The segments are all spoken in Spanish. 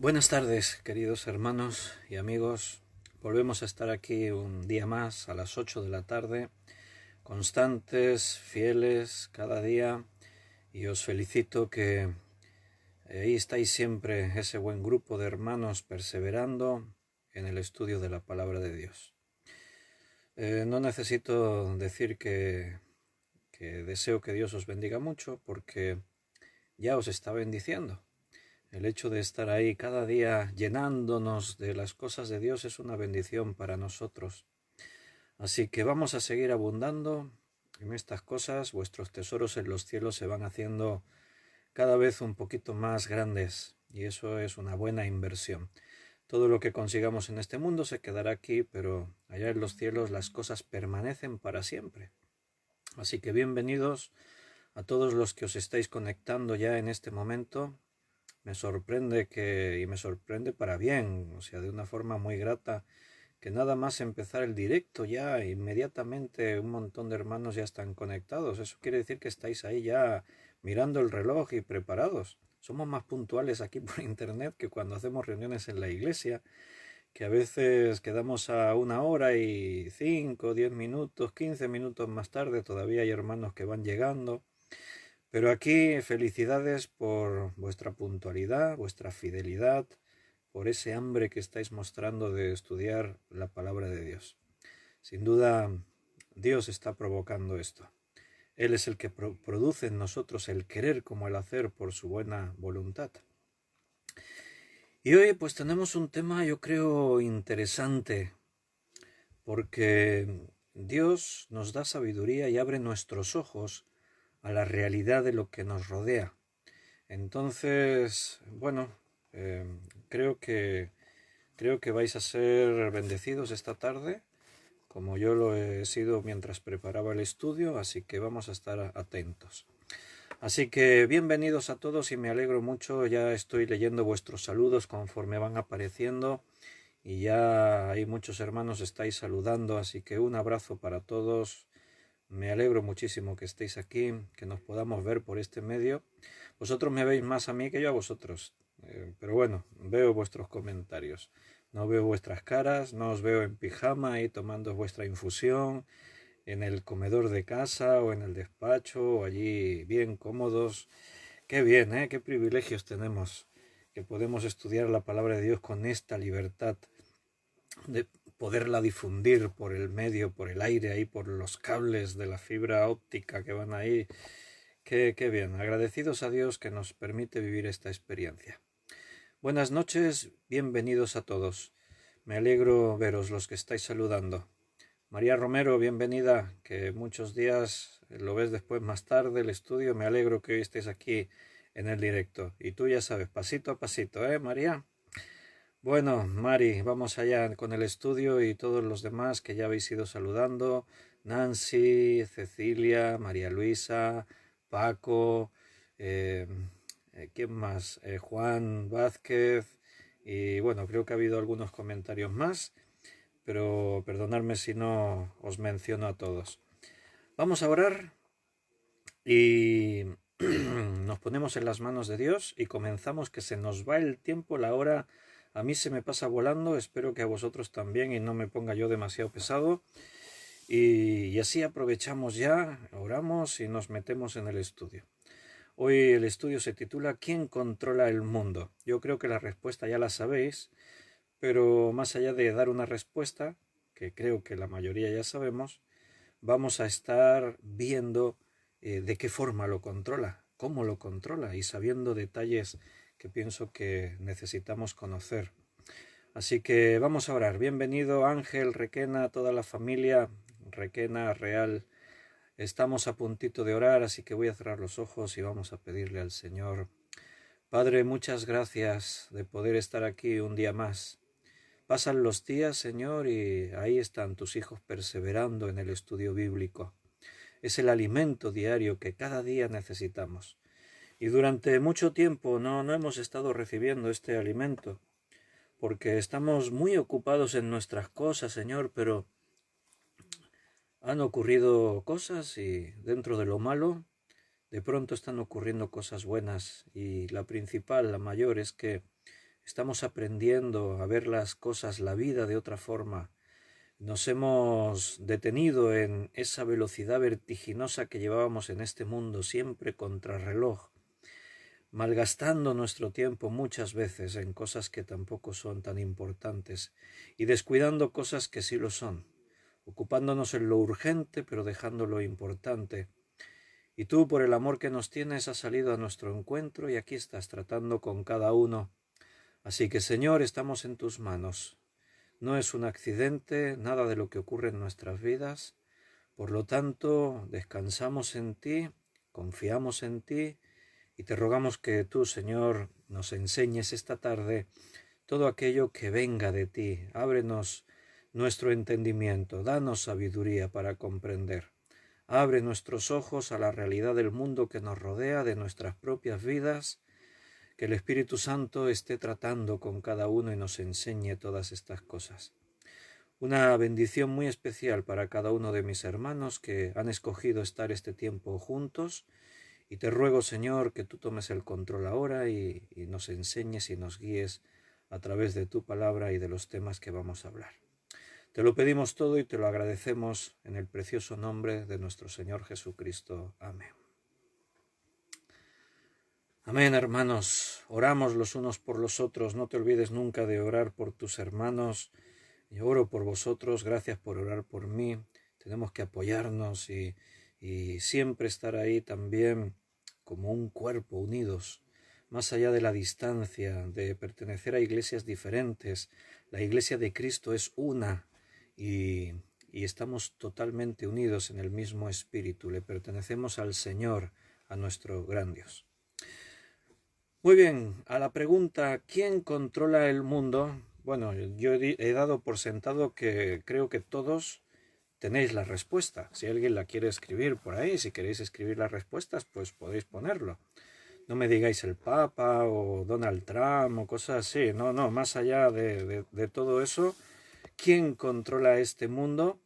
Buenas tardes, queridos hermanos y amigos. Volvemos a estar aquí un día más a las 8 de la tarde, constantes, fieles cada día, y os felicito que ahí estáis siempre, ese buen grupo de hermanos perseverando en el estudio de la palabra de Dios. No necesito decir que deseo que Dios os bendiga mucho, porque ya os está bendiciendo. El hecho de estar ahí cada día llenándonos de las cosas de Dios es una bendición para nosotros. Así que vamos a seguir abundando en estas cosas. Vuestros tesoros en los cielos se van haciendo cada vez un poquito más grandes, y eso es una buena inversión. Todo lo que consigamos en este mundo se quedará aquí, pero allá en los cielos las cosas permanecen para siempre. Así que bienvenidos a todos los que os estáis conectando ya en este momento. Me sorprende y me sorprende para bien, o sea, de una forma muy grata, que nada más empezar el directo ya inmediatamente un montón de hermanos ya están conectados. Eso quiere decir que estáis ahí ya mirando el reloj y preparados. Somos más puntuales aquí por internet que cuando hacemos reuniones en la iglesia, que a veces quedamos a 1 hora y 5, 10 minutos, 15 minutos más tarde todavía hay hermanos que van llegando. Pero aquí felicidades por vuestra puntualidad, vuestra fidelidad, por ese hambre que estáis mostrando de estudiar la palabra de Dios. Sin duda, Dios está provocando esto. Él es el que produce en nosotros el querer como el hacer por su buena voluntad. Y hoy pues tenemos un tema, yo creo, interesante, porque Dios nos da sabiduría y abre nuestros ojos a la realidad de lo que nos rodea. Entonces, bueno, eh, creo que creo que vais a ser bendecidos esta tarde, como yo lo he sido mientras preparaba el estudio, así que vamos a estar atentos. Así que bienvenidos a todos y me alegro mucho, ya estoy leyendo vuestros saludos conforme van apareciendo y ya hay muchos hermanos estáis saludando, así que un abrazo para todos. Me alegro muchísimo que estéis aquí, que nos podamos ver por este medio. Vosotros me veis más a mí que yo a vosotros, pero bueno, veo vuestros comentarios. No veo vuestras caras, no os veo en pijama ahí tomando vuestra infusión en el comedor de casa o en el despacho o allí bien cómodos. Qué bien, ¿eh? Qué privilegios tenemos, que podemos estudiar la palabra de Dios con esta libertad de poderla difundir por el medio, por el aire, ahí por los cables de la fibra óptica que van ahí. Qué bien, agradecidos a Dios que nos permite vivir esta experiencia. Buenas noches, bienvenidos a todos. Me alegro veros los que estáis saludando. María Romero, bienvenida, que muchos días lo ves después más tarde el estudio. Me alegro que hoy estés aquí en el directo. Y tú ya sabes, pasito a pasito, ¿eh, María? Bueno, Mari, vamos allá con el estudio y todos los demás que ya habéis ido saludando. Nancy, Cecilia, María Luisa, Paco, eh, ¿quién más? Juan Vázquez. Y bueno, creo que ha habido algunos comentarios más, pero perdonadme si no os menciono a todos. Vamos a orar y nos ponemos en las manos de Dios y comenzamos, que se nos va el tiempo, la hora a mí se me pasa volando, espero que a vosotros también y no me ponga yo demasiado pesado. Y así aprovechamos ya, oramos y nos metemos en el estudio. Hoy el estudio se titula ¿Quién controla el mundo? Yo creo que la respuesta ya la sabéis, pero más allá de dar una respuesta, que creo que la mayoría ya sabemos, vamos a estar viendo de qué forma lo controla, cómo lo controla y sabiendo detalles que pienso que necesitamos conocer. Así que vamos a orar. Bienvenido Ángel, Requena, toda la familia Requena Real. Estamos a puntito de orar, así que voy a cerrar los ojos y vamos a pedirle al Señor. Padre, muchas gracias de poder estar aquí un día más. Pasan los días, Señor, y ahí están tus hijos perseverando en el estudio bíblico. Es el alimento diario que cada día necesitamos. Y durante mucho tiempo no hemos estado recibiendo este alimento, porque estamos muy ocupados en nuestras cosas, Señor, pero han ocurrido cosas y dentro de lo malo, de pronto están ocurriendo cosas buenas, y la principal, la mayor, es que estamos aprendiendo a ver las cosas, la vida de otra forma. Nos hemos detenido en esa velocidad vertiginosa que llevábamos en este mundo, siempre contrarreloj, malgastando nuestro tiempo muchas veces en cosas que tampoco son tan importantes y descuidando cosas que sí lo son, ocupándonos en lo urgente pero dejando lo importante. Y tú, por el amor que nos tienes, has salido a nuestro encuentro y aquí estás tratando con cada uno. Así que, Señor, estamos en tus manos. No es un accidente, nada de lo que ocurre en nuestras vidas. Por lo tanto, descansamos en ti, confiamos en ti y te rogamos que tú, Señor, nos enseñes esta tarde todo aquello que venga de ti. Ábrenos nuestro entendimiento, danos sabiduría para comprender. Abre nuestros ojos a la realidad del mundo que nos rodea, de nuestras propias vidas, que el Espíritu Santo esté tratando con cada uno y nos enseñe todas estas cosas. Una bendición muy especial para cada uno de mis hermanos que han escogido estar este tiempo juntos y te ruego, Señor, que tú tomes el control ahora y nos enseñes y nos guíes a través de tu palabra y de los temas que vamos a hablar. Te lo pedimos todo y te lo agradecemos en el precioso nombre de nuestro Señor Jesucristo. Amén. Amén, hermanos. Oramos los unos por los otros. No te olvides nunca de orar por tus hermanos. Yo oro por vosotros. Gracias por orar por mí. Tenemos que apoyarnos y siempre estar ahí también como un cuerpo, unidos, más allá de la distancia, de pertenecer a iglesias diferentes. La iglesia de Cristo es una y estamos totalmente unidos en el mismo espíritu. Le pertenecemos al Señor, a nuestro gran Dios. Muy bien, a la pregunta ¿quién controla el mundo? Bueno, yo he dado por sentado que creo que todos tenéis la respuesta. Si alguien la quiere escribir por ahí, si queréis escribir las respuestas, pues podéis ponerlo. No me digáis el Papa o Donald Trump o cosas así. No, más allá de todo eso, ¿quién controla este mundo?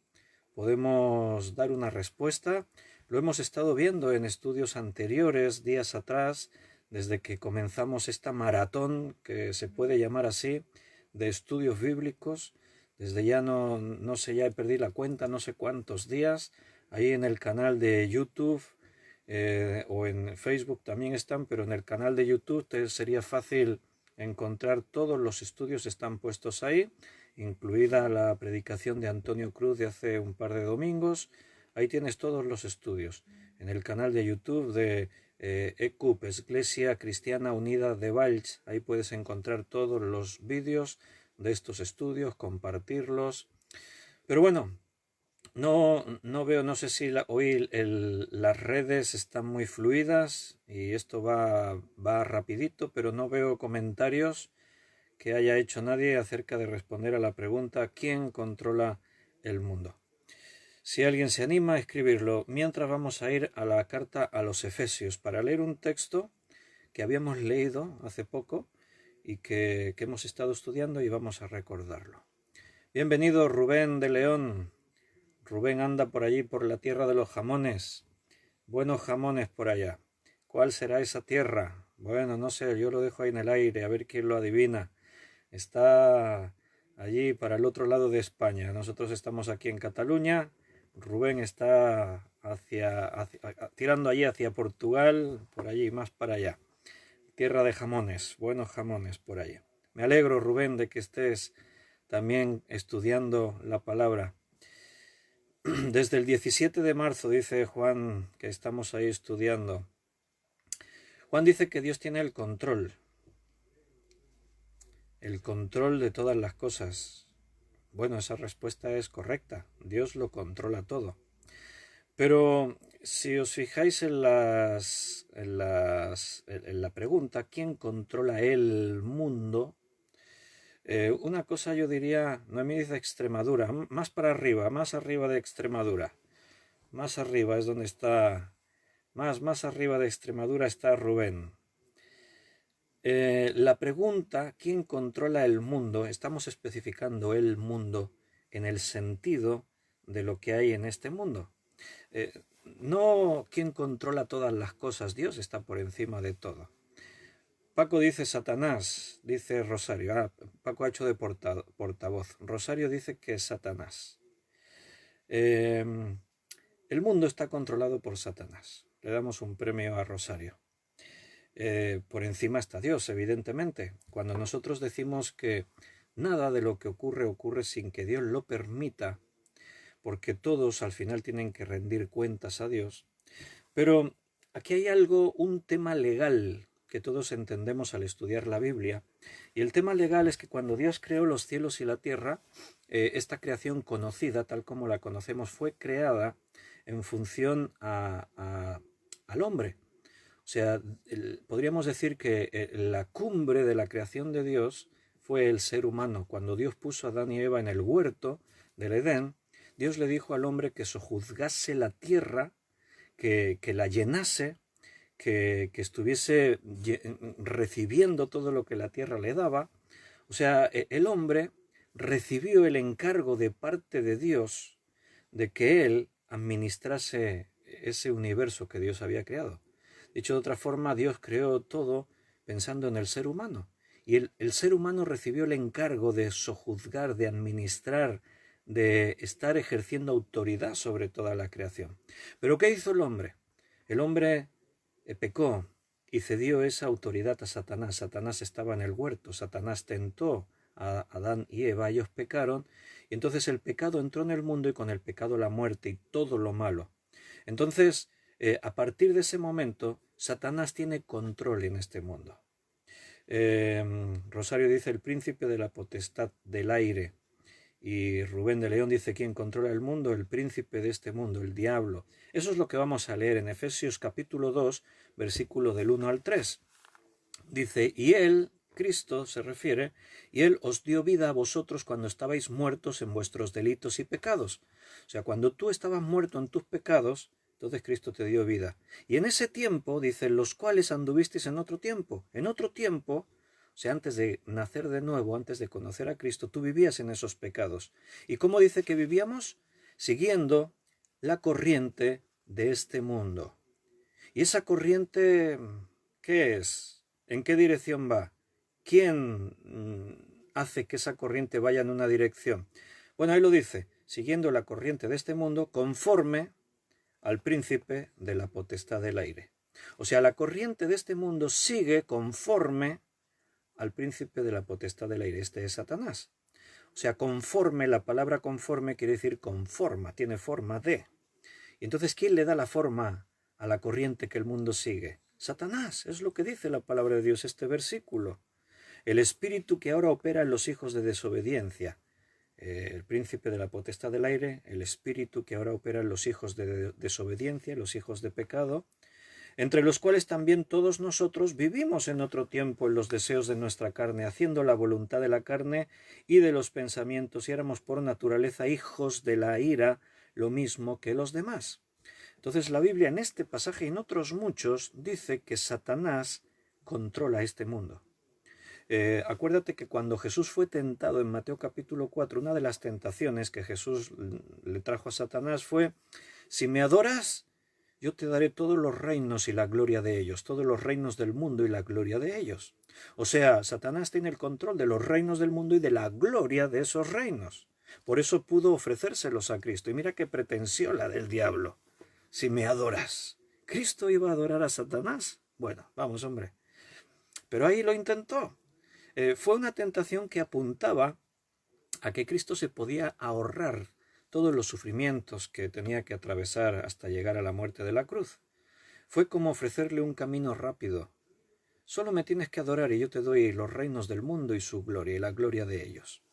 Podemos dar una respuesta. Lo hemos estado viendo en estudios anteriores, días atrás, desde que comenzamos esta maratón, que se puede llamar así, de estudios bíblicos. Desde ya no sé, ya perdí la cuenta, no sé cuántos días, ahí en el canal de YouTube o en Facebook también están, pero en el canal de YouTube sería fácil encontrar todos los estudios, están puestos ahí, incluida la predicación de Antonio Cruz de hace un par de domingos. Ahí tienes todos los estudios. En el canal de YouTube de ECUP, Iglesia Cristiana Unida de Valls, ahí puedes encontrar todos los vídeos de estos estudios, compartirlos. Pero bueno, no veo, no sé si hoy las redes están muy fluidas y esto va rapidito, pero no veo comentarios que haya hecho nadie acerca de responder a la pregunta ¿quién controla el mundo? Si alguien se anima a escribirlo, mientras vamos a ir a la carta a los Efesios para leer un texto que habíamos leído hace poco y que hemos estado estudiando y vamos a recordarlo. Bienvenido Rubén de León. Rubén anda por allí por la tierra de los jamones. Buenos jamones por allá. ¿Cuál será esa tierra? Bueno, no sé, yo lo dejo ahí en el aire a ver quién lo adivina. Está allí para el otro lado de España. Nosotros estamos aquí en Cataluña. Rubén está tirando allí hacia Portugal, por allí, más para allá. Tierra de jamones, buenos jamones por allí. Me alegro, Rubén, de que estés también estudiando la palabra. Desde el 17 de marzo, dice Juan, que estamos ahí estudiando. Juan dice que Dios tiene el control de todas las cosas. Bueno, esa respuesta es correcta. Dios lo controla todo. Pero si os fijáis en la pregunta, ¿quién controla el mundo? Una cosa yo diría, Noemí dice Extremadura, más para arriba, más arriba de Extremadura. Más arriba es donde está, más arriba de Extremadura está Rubén. La pregunta, ¿quién controla el mundo? Estamos especificando el mundo en el sentido de lo que hay en este mundo. No quién controla todas las cosas, Dios está por encima de todo. Paco dice Satanás, dice Rosario. Paco ha hecho de portavoz. Rosario dice que es Satanás. El mundo está controlado por Satanás. Le damos un premio a Rosario. Por encima está Dios, evidentemente. Cuando nosotros decimos que nada de lo que ocurre sin que Dios lo permita, porque todos al final tienen que rendir cuentas a Dios. Pero aquí hay un tema legal que todos entendemos al estudiar la Biblia. Y el tema legal es que cuando Dios creó los cielos y la tierra, esta creación conocida, tal como la conocemos, fue creada en función al hombre. O sea, podríamos decir que la cumbre de la creación de Dios fue el ser humano. Cuando Dios puso a Adán y Eva en el huerto del Edén, Dios le dijo al hombre que sojuzgase la tierra, que la llenase, que estuviese recibiendo todo lo que la tierra le daba. O sea, el hombre recibió el encargo de parte de Dios de que él administrase ese universo que Dios había creado. Dicho de otra forma, Dios creó todo pensando en el ser humano. Y el ser humano recibió el encargo de sojuzgar, de administrar, de estar ejerciendo autoridad sobre toda la creación. ¿Pero qué hizo el hombre? El hombre pecó y cedió esa autoridad a Satanás. Satanás estaba en el huerto, Satanás tentó a Adán y Eva, ellos pecaron, y entonces el pecado entró en el mundo y con el pecado la muerte y todo lo malo. Entonces, a partir de ese momento, Satanás tiene control en este mundo. Rosario dice el príncipe de la potestad del aire. Y Rubén de León dice, ¿quién controla el mundo? El príncipe de este mundo, el diablo. Eso es lo que vamos a leer en Efesios capítulo 2, versículo del 1 al 3. Dice, y él, Cristo se refiere, y él os dio vida a vosotros cuando estabais muertos en vuestros delitos y pecados. O sea, cuando tú estabas muerto en tus pecados, entonces Cristo te dio vida. Y en ese tiempo, dice, los cuales anduvisteis en otro tiempo. En otro tiempo, o sea, antes de nacer de nuevo, antes de conocer a Cristo, tú vivías en esos pecados. ¿Y cómo dice que vivíamos? Siguiendo la corriente de este mundo. ¿Y esa corriente qué es? ¿En qué dirección va? ¿Quién hace que esa corriente vaya en una dirección? Bueno, ahí lo dice, siguiendo la corriente de este mundo conforme al príncipe de la potestad del aire. O sea, la corriente de este mundo sigue conforme al príncipe de la potestad del aire. Este es Satanás. O sea, conforme, la palabra conforme quiere decir conforma, tiene forma de. Y entonces, ¿quién le da la forma a la corriente que el mundo sigue? Satanás, es lo que dice la palabra de Dios, este versículo. El espíritu que ahora opera en los hijos de desobediencia. El príncipe de la potestad del aire, el espíritu que ahora opera en los hijos de desobediencia, los hijos de pecado, entre los cuales también todos nosotros vivimos en otro tiempo en los deseos de nuestra carne, haciendo la voluntad de la carne y de los pensamientos, y éramos por naturaleza hijos de la ira, lo mismo que los demás. Entonces la Biblia en este pasaje y en otros muchos dice que Satanás controla este mundo. Acuérdate que cuando Jesús fue tentado en Mateo capítulo 4, una de las tentaciones que Jesús le trajo a Satanás fue, si me adoras, yo te daré todos los reinos y la gloria de ellos, todos los reinos del mundo y la gloria de ellos. O sea, Satanás tiene el control de los reinos del mundo y de la gloria de esos reinos. Por eso pudo ofrecérselos a Cristo. Y mira qué pretensión la del diablo. Si me adoras. ¿Cristo iba a adorar a Satanás? Bueno, vamos, hombre. Pero ahí lo intentó. Fue una tentación que apuntaba a que Cristo se podía ahorrar todos los sufrimientos que tenía que atravesar hasta llegar a la muerte de la cruz. Fue como ofrecerle un camino rápido. Solo me tienes que adorar y yo te doy los reinos del mundo y su gloria y la gloria de ellos.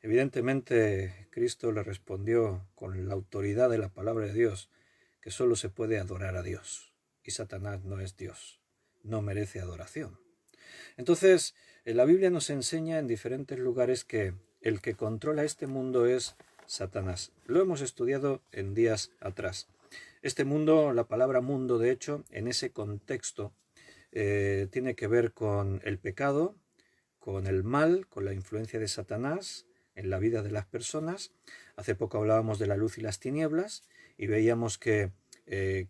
Evidentemente, Cristo le respondió con la autoridad de la palabra de Dios que solo se puede adorar a Dios. Y Satanás no es Dios, no merece adoración. Entonces, la Biblia nos enseña en diferentes lugares que el que controla este mundo es Satanás. Lo hemos estudiado en días atrás. Este mundo, la palabra mundo, de hecho, en ese contexto, tiene que ver con el pecado, con el mal, con la influencia de Satanás en la vida de las personas. Hace poco hablábamos de la luz y las tinieblas y veíamos que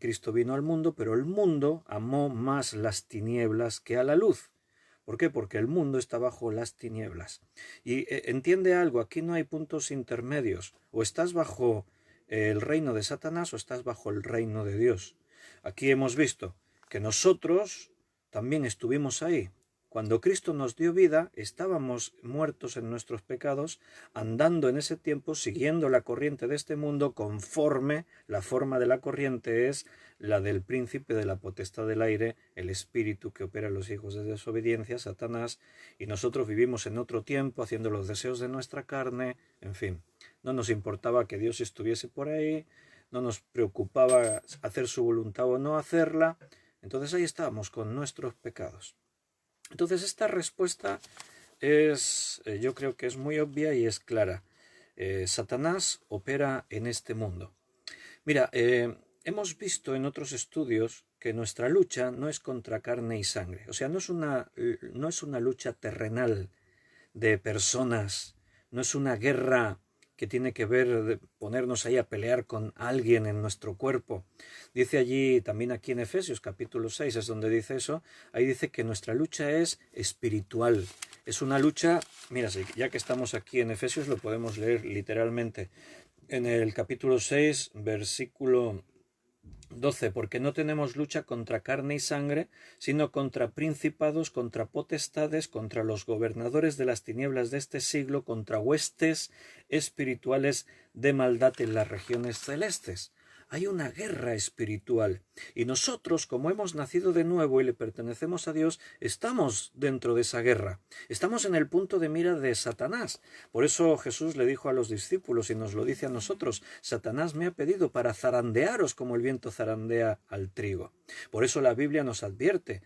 Cristo vino al mundo, pero el mundo amó más las tinieblas que a la luz. ¿Por qué? Porque el mundo está bajo las tinieblas. Y entiende algo, aquí no hay puntos intermedios. O estás bajo el reino de Satanás o estás bajo el reino de Dios. Aquí hemos visto que nosotros también estuvimos ahí. Cuando Cristo nos dio vida, estábamos muertos en nuestros pecados, andando en ese tiempo, siguiendo la corriente de este mundo, conforme la forma de la corriente es la del príncipe de la potestad del aire, el espíritu que opera en los hijos de desobediencia, Satanás, y nosotros vivimos en otro tiempo, haciendo los deseos de nuestra carne, en fin. No nos importaba que Dios estuviese por ahí, no nos preocupaba hacer su voluntad o no hacerla, entonces ahí estábamos con nuestros pecados. Entonces esta respuesta es, yo creo que es muy obvia y es clara. Satanás opera en este mundo. Mira, hemos visto en otros estudios que nuestra lucha no es contra carne y sangre. O sea, no es una lucha terrenal de personas, no es una guerra que tiene que ver de ponernos ahí a pelear con alguien en nuestro cuerpo. Dice allí, también aquí en Efesios capítulo 6 es donde dice eso, ahí dice que nuestra lucha es espiritual. Es una lucha, mira, ya que estamos aquí en Efesios lo podemos leer literalmente. En el capítulo 6, versículo 12, porque no tenemos lucha contra carne y sangre, sino contra principados, contra potestades, contra los gobernadores de las tinieblas de este siglo, contra huestes espirituales de maldad en las regiones celestes. Hay una guerra espiritual y nosotros, como hemos nacido de nuevo y le pertenecemos a Dios, estamos dentro de esa guerra. Estamos en el punto de mira de Satanás. Por eso Jesús le dijo a los discípulos y nos lo dice a nosotros, Satanás me ha pedido para zarandearos como el viento zarandea al trigo. Por eso la Biblia nos advierte,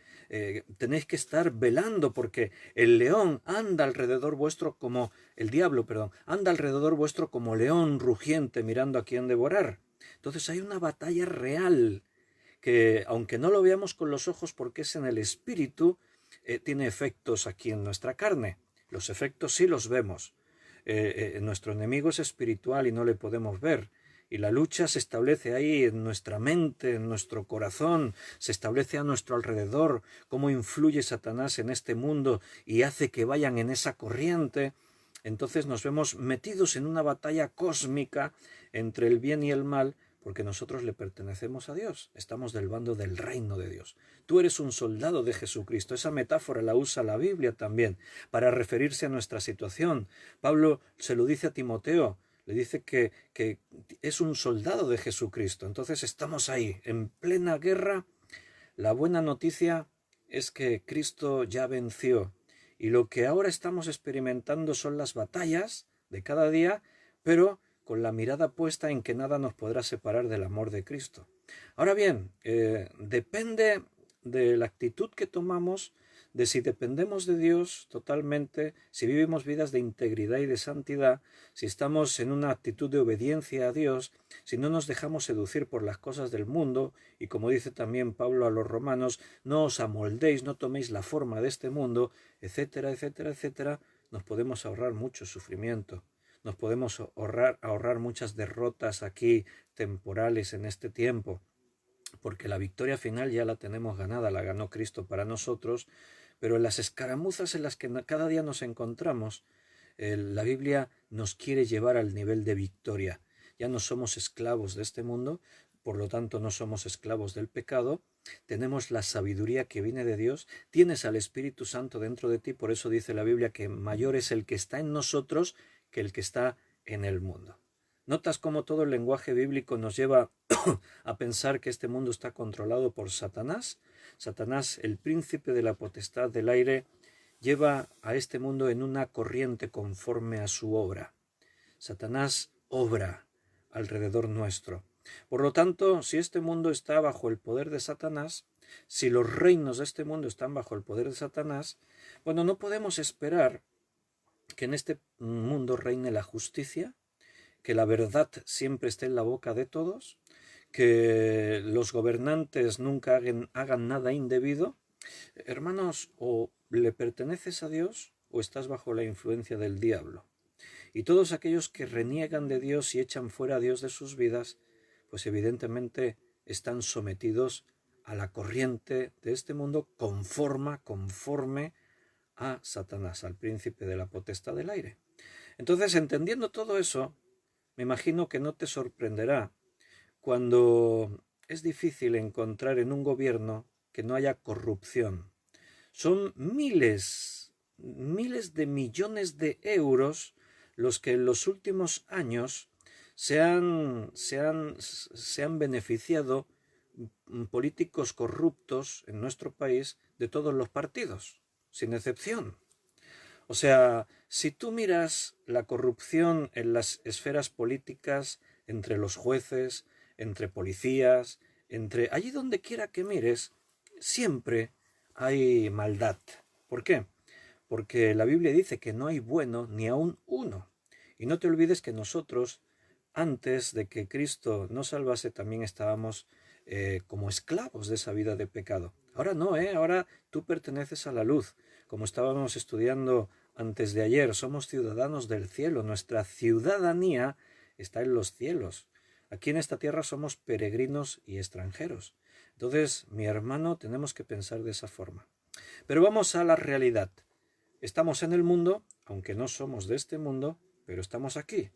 tenéis que estar velando porque el león anda alrededor vuestro como, el diablo, perdón, anda alrededor vuestro como león rugiente mirando a quién devorar. Entonces hay una batalla real que, aunque no lo veamos con los ojos porque es en el espíritu, tiene efectos aquí en nuestra carne. Los efectos sí los vemos. Nuestro enemigo es espiritual y no le podemos ver. Y la lucha se establece ahí en nuestra mente, en nuestro corazón, se establece a nuestro alrededor, cómo influye Satanás en este mundo y hace que vayan en esa corriente. Entonces nos vemos metidos en una batalla cósmica entre el bien y el mal, porque nosotros le pertenecemos a Dios, estamos del bando del reino de Dios. Tú eres un soldado de Jesucristo. Esa metáfora la usa la Biblia también para referirse a nuestra situación. Pablo se lo dice a Timoteo, le dice que es un soldado de Jesucristo. Entonces estamos ahí, en plena guerra. La buena noticia es que Cristo ya venció y lo que ahora estamos experimentando son las batallas de cada día, pero con la mirada puesta en que nada nos podrá separar del amor de Cristo. Ahora bien, depende de la actitud que tomamos, de si dependemos de Dios totalmente, si vivimos vidas de integridad y de santidad, si estamos en una actitud de obediencia a Dios, si no nos dejamos seducir por las cosas del mundo, y como dice también Pablo a los romanos, no os amoldéis, no toméis la forma de este mundo, etcétera, etcétera, etcétera, nos podemos ahorrar mucho sufrimiento. Nos podemos ahorrar muchas derrotas aquí temporales en este tiempo, porque la victoria final ya la tenemos ganada, la ganó Cristo para nosotros, pero en las escaramuzas en las que cada día nos encontramos, la Biblia nos quiere llevar al nivel de victoria. Ya no somos esclavos de este mundo, por lo tanto no somos esclavos del pecado, tenemos la sabiduría que viene de Dios, tienes al Espíritu Santo dentro de ti, por eso dice la Biblia que mayor es el que está en nosotros que el que está en el mundo. ¿Notas cómo todo el lenguaje bíblico nos lleva a pensar que este mundo está controlado por Satanás? Satanás, el príncipe de la potestad del aire, lleva a este mundo en una corriente conforme a su obra. Satanás obra alrededor nuestro. Por lo tanto, si este mundo está bajo el poder de Satanás, si los reinos de este mundo están bajo el poder de Satanás, bueno, no podemos esperar que en este mundo reine la justicia, que la verdad siempre esté en la boca de todos, que los gobernantes nunca hagan nada indebido. Hermanos, o le perteneces a Dios o estás bajo la influencia del diablo. Y todos aquellos que reniegan de Dios y echan fuera a Dios de sus vidas, pues evidentemente están sometidos a la corriente de este mundo conforme a Satanás, al príncipe de la potestad del aire. Entonces, entendiendo todo eso, me imagino que no te sorprenderá cuando es difícil encontrar en un gobierno que no haya corrupción. Son miles de millones de euros los que en los últimos años se han beneficiado políticos corruptos en nuestro país de todos los partidos, sin excepción. O sea, si tú miras la corrupción en las esferas políticas, entre los jueces, entre policías, entre allí donde quiera que mires, siempre hay maldad. ¿Por qué? Porque la Biblia dice que no hay bueno ni aun uno. Y no te olvides que nosotros, antes de que Cristo nos salvase, también estábamos como esclavos de esa vida de pecado. Ahora no, ahora tú perteneces a la luz. Como estábamos estudiando antes de ayer, somos ciudadanos del cielo. Nuestra ciudadanía está en los cielos. Aquí en esta tierra somos peregrinos y extranjeros. Entonces, mi hermano, tenemos que pensar de esa forma. Pero vamos a la realidad. Estamos en el mundo, aunque no somos de este mundo, pero estamos aquí.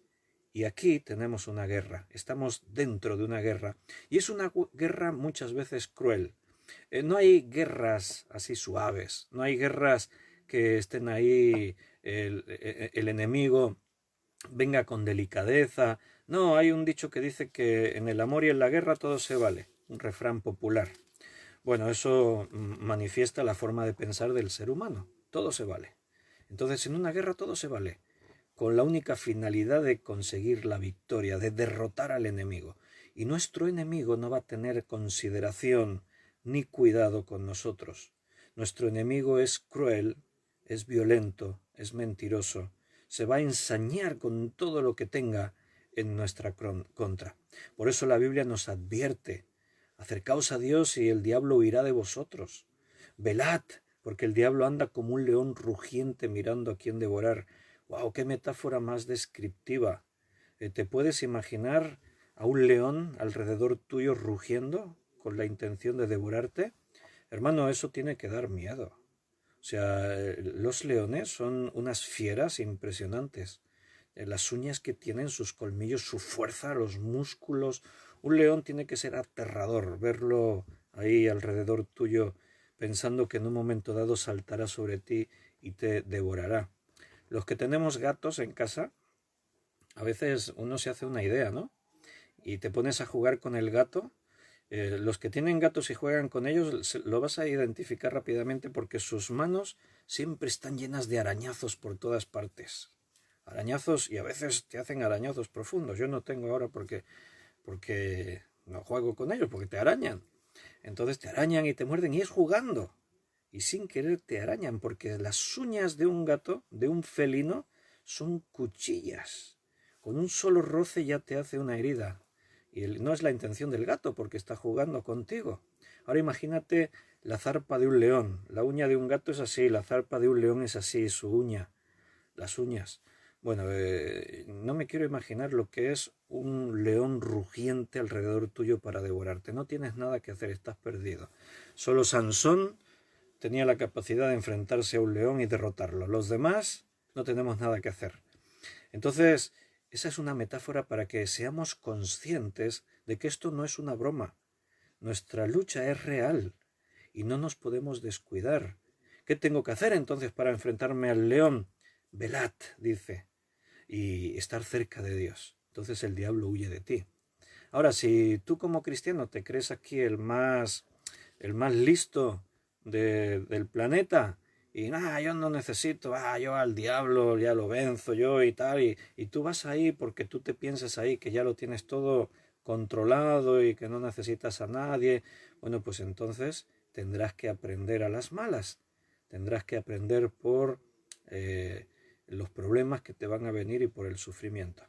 Y aquí tenemos una guerra, estamos dentro de una guerra. Y es una guerra muchas veces cruel. No hay guerras así suaves, no hay guerras que estén ahí, el enemigo venga con delicadeza. No, hay un dicho que dice que en el amor y en la guerra todo se vale, un refrán popular. Bueno, eso manifiesta la forma de pensar del ser humano, todo se vale. Entonces, en una guerra todo se vale, con la única finalidad de conseguir la victoria, de derrotar al enemigo. Y nuestro enemigo no va a tener consideración ni cuidado con nosotros. Nuestro enemigo es cruel, es violento, es mentiroso, se va a ensañar con todo lo que tenga en nuestra contra. Por eso la Biblia nos advierte: acercaos a Dios y el diablo huirá de vosotros. Velad, porque el diablo anda como un león rugiente mirando a quién devorar. ¡Wow! ¡Qué metáfora más descriptiva! ¿Te puedes imaginar a un león alrededor tuyo rugiendo con la intención de devorarte? Hermano, eso tiene que dar miedo. O sea, los leones son unas fieras impresionantes. Las uñas que tienen, sus colmillos, su fuerza, los músculos. Un león tiene que ser aterrador, verlo ahí alrededor tuyo, pensando que en un momento dado saltará sobre ti y te devorará. Los que tenemos gatos en casa, a veces uno se hace una idea, ¿no? Y te pones a jugar con el gato. Los que tienen gatos y juegan con ellos lo vas a identificar rápidamente porque sus manos siempre están llenas de arañazos por todas partes. Arañazos, y a veces te hacen arañazos profundos. Yo no tengo ahora porque no juego con ellos, porque te arañan. Entonces te arañan y te muerden y es jugando. Y sin querer te arañan porque las uñas de un gato, de un felino, son cuchillas. Con un solo roce ya te hace una herida. Y no es la intención del gato porque está jugando contigo. Ahora imagínate la zarpa de un león. La uña de un gato es así, la zarpa de un león es así, su uña, las uñas. Bueno, no me quiero imaginar lo que es un león rugiente alrededor tuyo para devorarte. No tienes nada que hacer, estás perdido. Solo Sansón tenía la capacidad de enfrentarse a un león y derrotarlo. Los demás no tenemos nada que hacer. Entonces, esa es una metáfora para que seamos conscientes de que esto no es una broma. Nuestra lucha es real y no nos podemos descuidar. ¿Qué tengo que hacer entonces para enfrentarme al león? Velad, dice, y estar cerca de Dios. Entonces el diablo huye de ti. Ahora, si tú como cristiano te crees aquí el más listo del planeta, y nada, yo no necesito, yo al diablo ya lo venzo yo y tal, y tú vas ahí porque tú te piensas ahí que ya lo tienes todo controlado y que no necesitas a nadie, bueno, pues entonces tendrás que aprender a las malas, tendrás que aprender por los problemas que te van a venir y por el sufrimiento.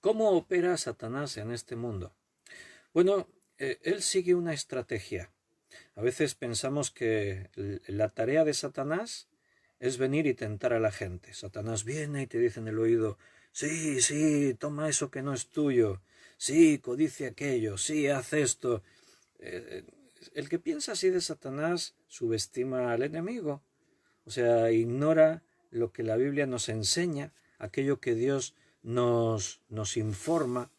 ¿Cómo opera Satanás en este mundo? Bueno, él sigue una estrategia. A veces pensamos que la tarea de Satanás es venir y tentar a la gente. Satanás viene y te dice en el oído: sí, sí, toma eso que no es tuyo, sí, codicia aquello, sí, haz esto. El que piensa así de Satanás subestima al enemigo. o sea, ignora lo que la Biblia nos enseña, aquello que Dios nos informa.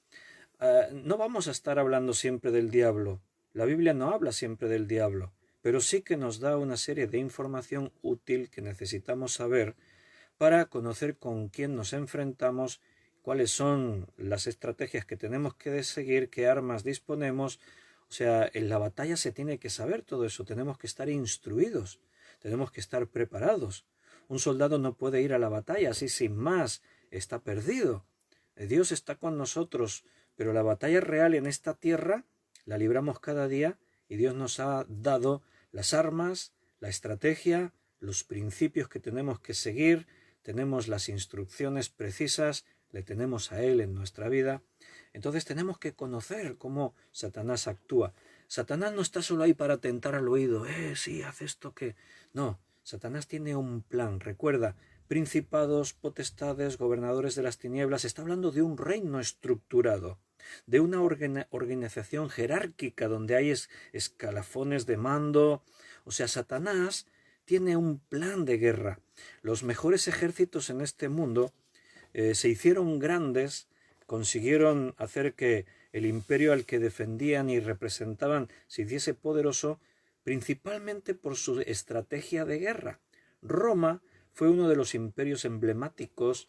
No vamos a estar hablando siempre del diablo. La Biblia no habla siempre del diablo, pero sí que nos da una serie de información útil que necesitamos saber para conocer con quién nos enfrentamos, cuáles son las estrategias que tenemos que seguir, qué armas disponemos. O sea, en la batalla se tiene que saber todo eso, tenemos que estar instruidos, tenemos que estar preparados. Un soldado no puede ir a la batalla así sin más, está perdido. Dios está con nosotros, pero la batalla real en esta tierra la libramos cada día y Dios nos ha dado las armas, la estrategia, los principios que tenemos que seguir, tenemos las instrucciones precisas, le tenemos a Él en nuestra vida. Entonces tenemos que conocer cómo Satanás actúa. Satanás no está solo ahí para tentar al oído, sí, haz esto que... No, Satanás tiene un plan. Recuerda, principados, potestades, gobernadores de las tinieblas, está hablando de un reino estructurado, de una organización jerárquica donde hay escalafones de mando. O sea, Satanás tiene un plan de guerra. Los mejores ejércitos en este mundo se hicieron grandes, consiguieron hacer que el imperio al que defendían y representaban se hiciese poderoso, principalmente por su estrategia de guerra. Roma fue uno de los imperios emblemáticos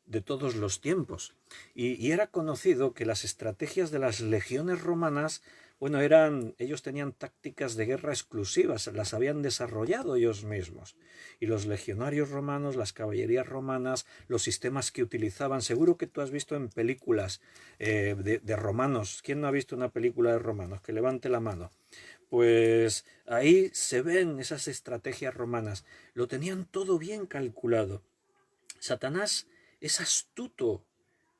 de todos los tiempos, y era conocido que las estrategias de las legiones romanas, bueno, ellos tenían tácticas de guerra exclusivas, las habían desarrollado ellos mismos. Y los legionarios romanos, las caballerías romanas, los sistemas que utilizaban, seguro que tú has visto en películas de romanos. ¿Quién no ha visto una película de romanos? Que levante la mano. Pues ahí se ven esas estrategias romanas. Lo tenían todo bien calculado. Satanás es astuto,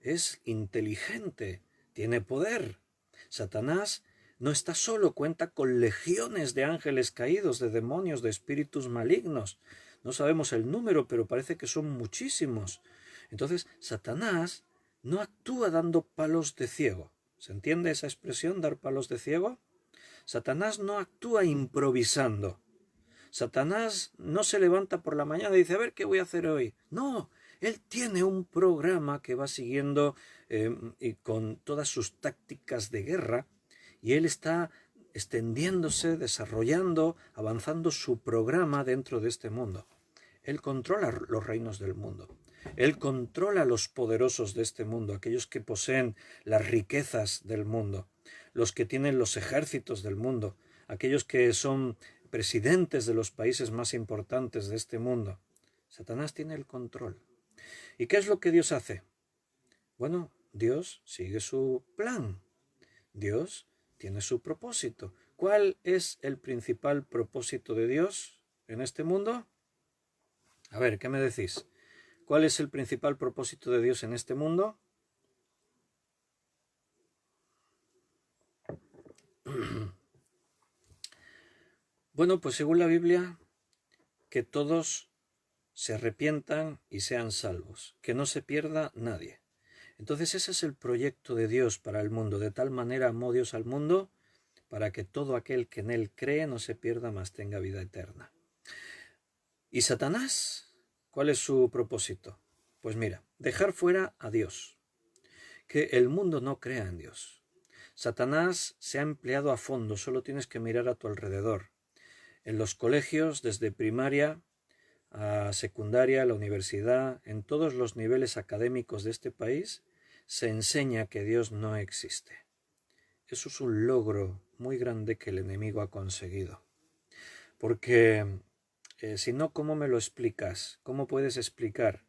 es inteligente, tiene poder. Satanás no está solo, cuenta con legiones de ángeles caídos, de demonios, de espíritus malignos. No sabemos el número, pero parece que son muchísimos. Entonces, Satanás no actúa dando palos de ciego. ¿Se entiende esa expresión, dar palos de ciego? Satanás no actúa improvisando. Satanás no se levanta por la mañana y dice, a ver, ¿qué voy a hacer hoy? No, él tiene un programa que va siguiendo y con todas sus tácticas de guerra, y él está extendiéndose, desarrollando, avanzando su programa dentro de este mundo. Él controla los reinos del mundo. Él controla a los poderosos de este mundo, aquellos que poseen las riquezas del mundo, los que tienen los ejércitos del mundo, aquellos que son presidentes de los países más importantes de este mundo. Satanás tiene el control. ¿Y qué es lo que Dios hace? Bueno, Dios sigue su plan. Dios tiene su propósito. ¿Cuál es el principal propósito de Dios en este mundo? A ver, ¿qué me decís? ¿Cuál es el principal propósito de Dios en este mundo? Bueno, pues según la Biblia, que todos se arrepientan y sean salvos, que no se pierda nadie. Entonces ese es el proyecto de Dios para el mundo. De tal manera amó Dios al mundo para que todo aquel que en él cree no se pierda, mas tenga vida eterna. ¿Y Satanás? ¿Cuál es su propósito? Pues mira, dejar fuera a Dios, que el mundo no crea en Dios. Satanás se ha empleado a fondo, solo tienes que mirar a tu alrededor. En los colegios, desde primaria a secundaria, a la universidad, en todos los niveles académicos de este país, se enseña que Dios no existe. Eso es un logro muy grande que el enemigo ha conseguido. Porque si no, ¿cómo me lo explicas? ¿Cómo puedes explicar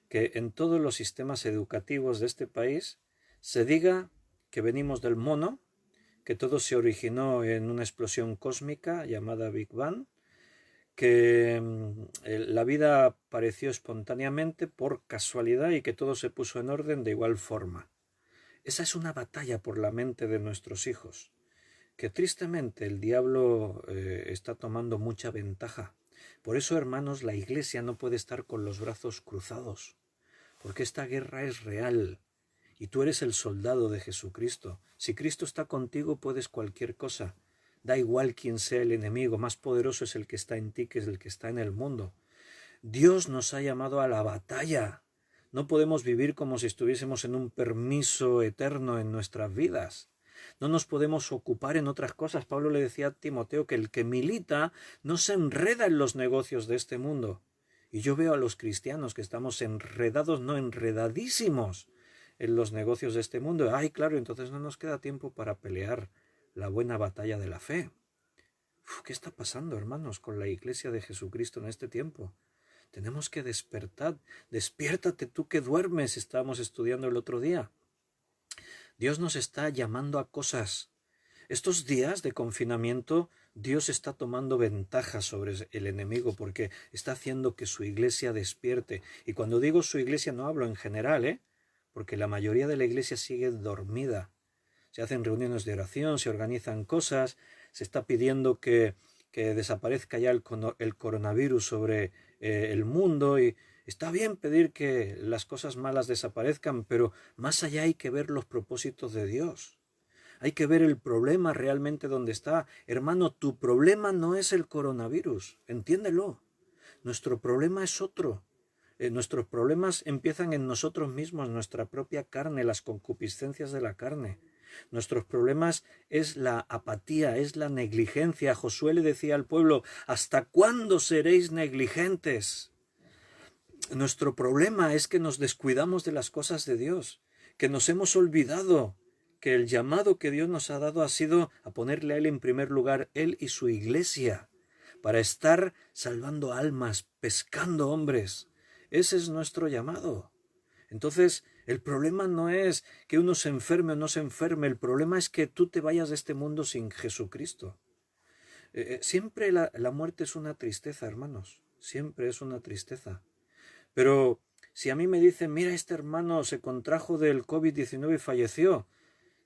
que en todos los sistemas educativos de este país se diga que venimos del mono, que todo se originó en una explosión cósmica llamada Big Bang, que la vida apareció espontáneamente por casualidad y que todo se puso en orden de igual forma? Esa es una batalla por la mente de nuestros hijos, que tristemente el diablo está tomando mucha ventaja. Por eso, hermanos, la Iglesia no puede estar con los brazos cruzados, porque esta guerra es real y tú eres el soldado de Jesucristo. Si Cristo está contigo, puedes cualquier cosa. Da igual quién sea el enemigo, más poderoso es el que está en ti que es el que está en el mundo. Dios nos ha llamado a la batalla. No podemos vivir como si estuviésemos en un permiso eterno en nuestras vidas. No nos podemos ocupar en otras cosas. Pablo le decía a Timoteo que el que milita no se enreda en los negocios de este mundo. Y yo veo a los cristianos que estamos enredados, no enredadísimos en los negocios de este mundo. Ay, claro, entonces no nos queda tiempo para pelear la buena batalla de la fe. ¿Qué está pasando, hermanos, con la Iglesia de Jesucristo en este tiempo? Tenemos que despertar. Despiértate tú que duermes, estábamos estudiando el otro día. Dios nos está llamando a cosas. Estos días de confinamiento, Dios está tomando ventaja sobre el enemigo porque está haciendo que su iglesia despierte. Y cuando digo su iglesia no hablo en general, porque la mayoría de la iglesia sigue dormida. Se hacen reuniones de oración, se organizan cosas, se está pidiendo que desaparezca ya el coronavirus sobre el mundo y está bien pedir que las cosas malas desaparezcan, pero más allá hay que ver los propósitos de Dios. Hay que ver el problema realmente donde está. Hermano, tu problema no es el coronavirus, entiéndelo. Nuestro problema es otro. Nuestros problemas empiezan en nosotros mismos, nuestra propia carne, las concupiscencias de la carne. Nuestros problemas es la apatía, es la negligencia. Josué le decía al pueblo, ¿hasta cuándo seréis negligentes? Nuestro problema es que nos descuidamos de las cosas de Dios, que nos hemos olvidado que el llamado que Dios nos ha dado ha sido a ponerle a Él en primer lugar, Él y su iglesia, para estar salvando almas, pescando hombres. Ese es nuestro llamado. Entonces, el problema no es que uno se enferme o no se enferme, el problema es que tú te vayas de este mundo sin Jesucristo. Siempre la muerte es una tristeza, hermanos, siempre es una tristeza. Pero si a mí me dicen, mira, este hermano se contrajo del COVID-19 y falleció,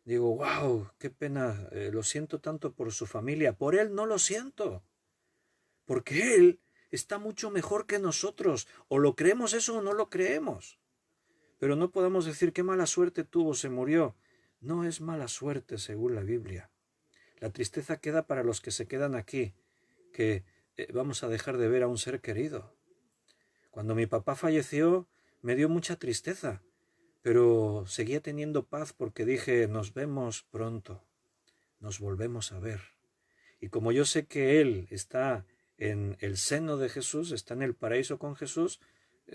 digo, wow, qué pena, lo siento tanto por su familia. Por él no lo siento, porque él está mucho mejor que nosotros. O lo creemos eso o no lo creemos. Pero no podemos decir qué mala suerte tuvo, se murió. No es mala suerte según la Biblia. La tristeza queda para los que se quedan aquí, que vamos a dejar de ver a un ser querido. Cuando mi papá falleció, me dio mucha tristeza, pero seguía teniendo paz porque dije, nos vemos pronto, nos volvemos a ver. Y como yo sé que Él está en el seno de Jesús, está en el paraíso con Jesús,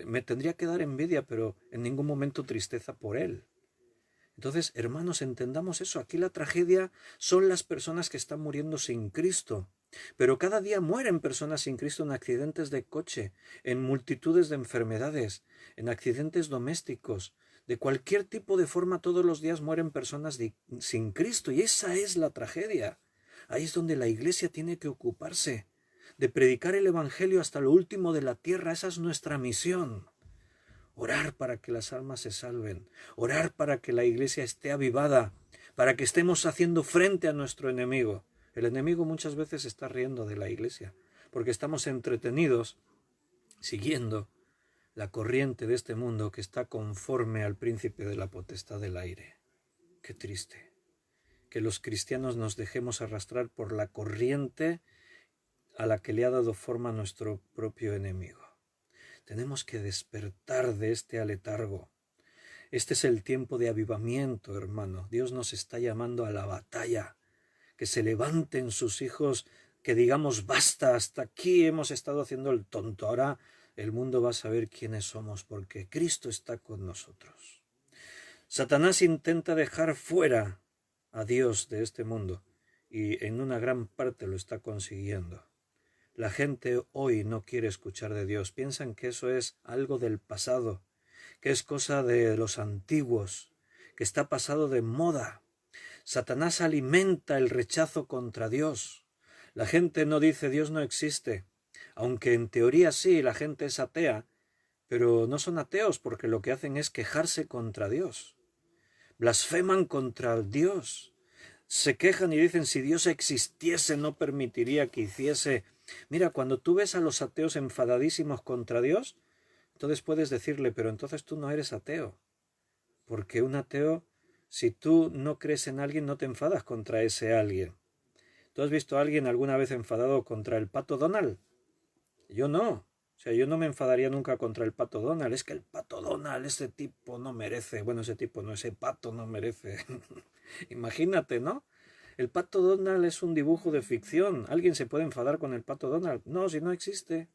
me tendría que dar envidia, pero en ningún momento tristeza por Él. Entonces, hermanos, entendamos eso. Aquí la tragedia son las personas que están muriendo sin Cristo. Pero cada día mueren personas sin Cristo en accidentes de coche, en multitudes de enfermedades, en accidentes domésticos. De cualquier tipo de forma, todos los días mueren personas sin Cristo. Y esa es la tragedia. Ahí es donde la Iglesia tiene que ocuparse, de predicar el Evangelio hasta lo último de la tierra. Esa es nuestra misión. Orar para que las almas se salven, orar para que la iglesia esté avivada, para que estemos haciendo frente a nuestro enemigo. El enemigo muchas veces está riendo de la iglesia, porque estamos entretenidos siguiendo la corriente de este mundo que está conforme al príncipe de la potestad del aire. Qué triste que los cristianos nos dejemos arrastrar por la corriente a la que le ha dado forma nuestro propio enemigo. Tenemos que despertar de este aletargo. Este es el tiempo de avivamiento, hermano. Dios nos está llamando a la batalla. Que se levanten sus hijos, que digamos, basta, hasta aquí hemos estado haciendo el tonto. Ahora el mundo va a saber quiénes somos, porque Cristo está con nosotros. Satanás intenta dejar fuera a Dios de este mundo, y en una gran parte lo está consiguiendo. La gente hoy no quiere escuchar de Dios, piensan que eso es algo del pasado, que es cosa de los antiguos, que está pasado de moda. Satanás alimenta el rechazo contra Dios. La gente no dice Dios no existe, aunque en teoría sí, la gente es atea, pero no son ateos porque lo que hacen es quejarse contra Dios. Blasfeman contra Dios. Se quejan y dicen si Dios existiese no permitiría que hiciese. Mira, cuando tú ves a los ateos enfadadísimos contra Dios, entonces puedes decirle, pero entonces tú no eres ateo. Porque un ateo, si tú no crees en alguien, no te enfadas contra ese alguien. ¿Tú has visto a alguien alguna vez enfadado contra el pato Donald? Yo no. sea, yo no me enfadaría nunca contra el Pato Donald. Es que el Pato Donald, ese tipo no merece. Bueno, ese tipo no, ese pato no merece. Imagínate, ¿no? El Pato Donald es un dibujo de ficción. ¿Alguien se puede enfadar con el Pato Donald? No, si no existe.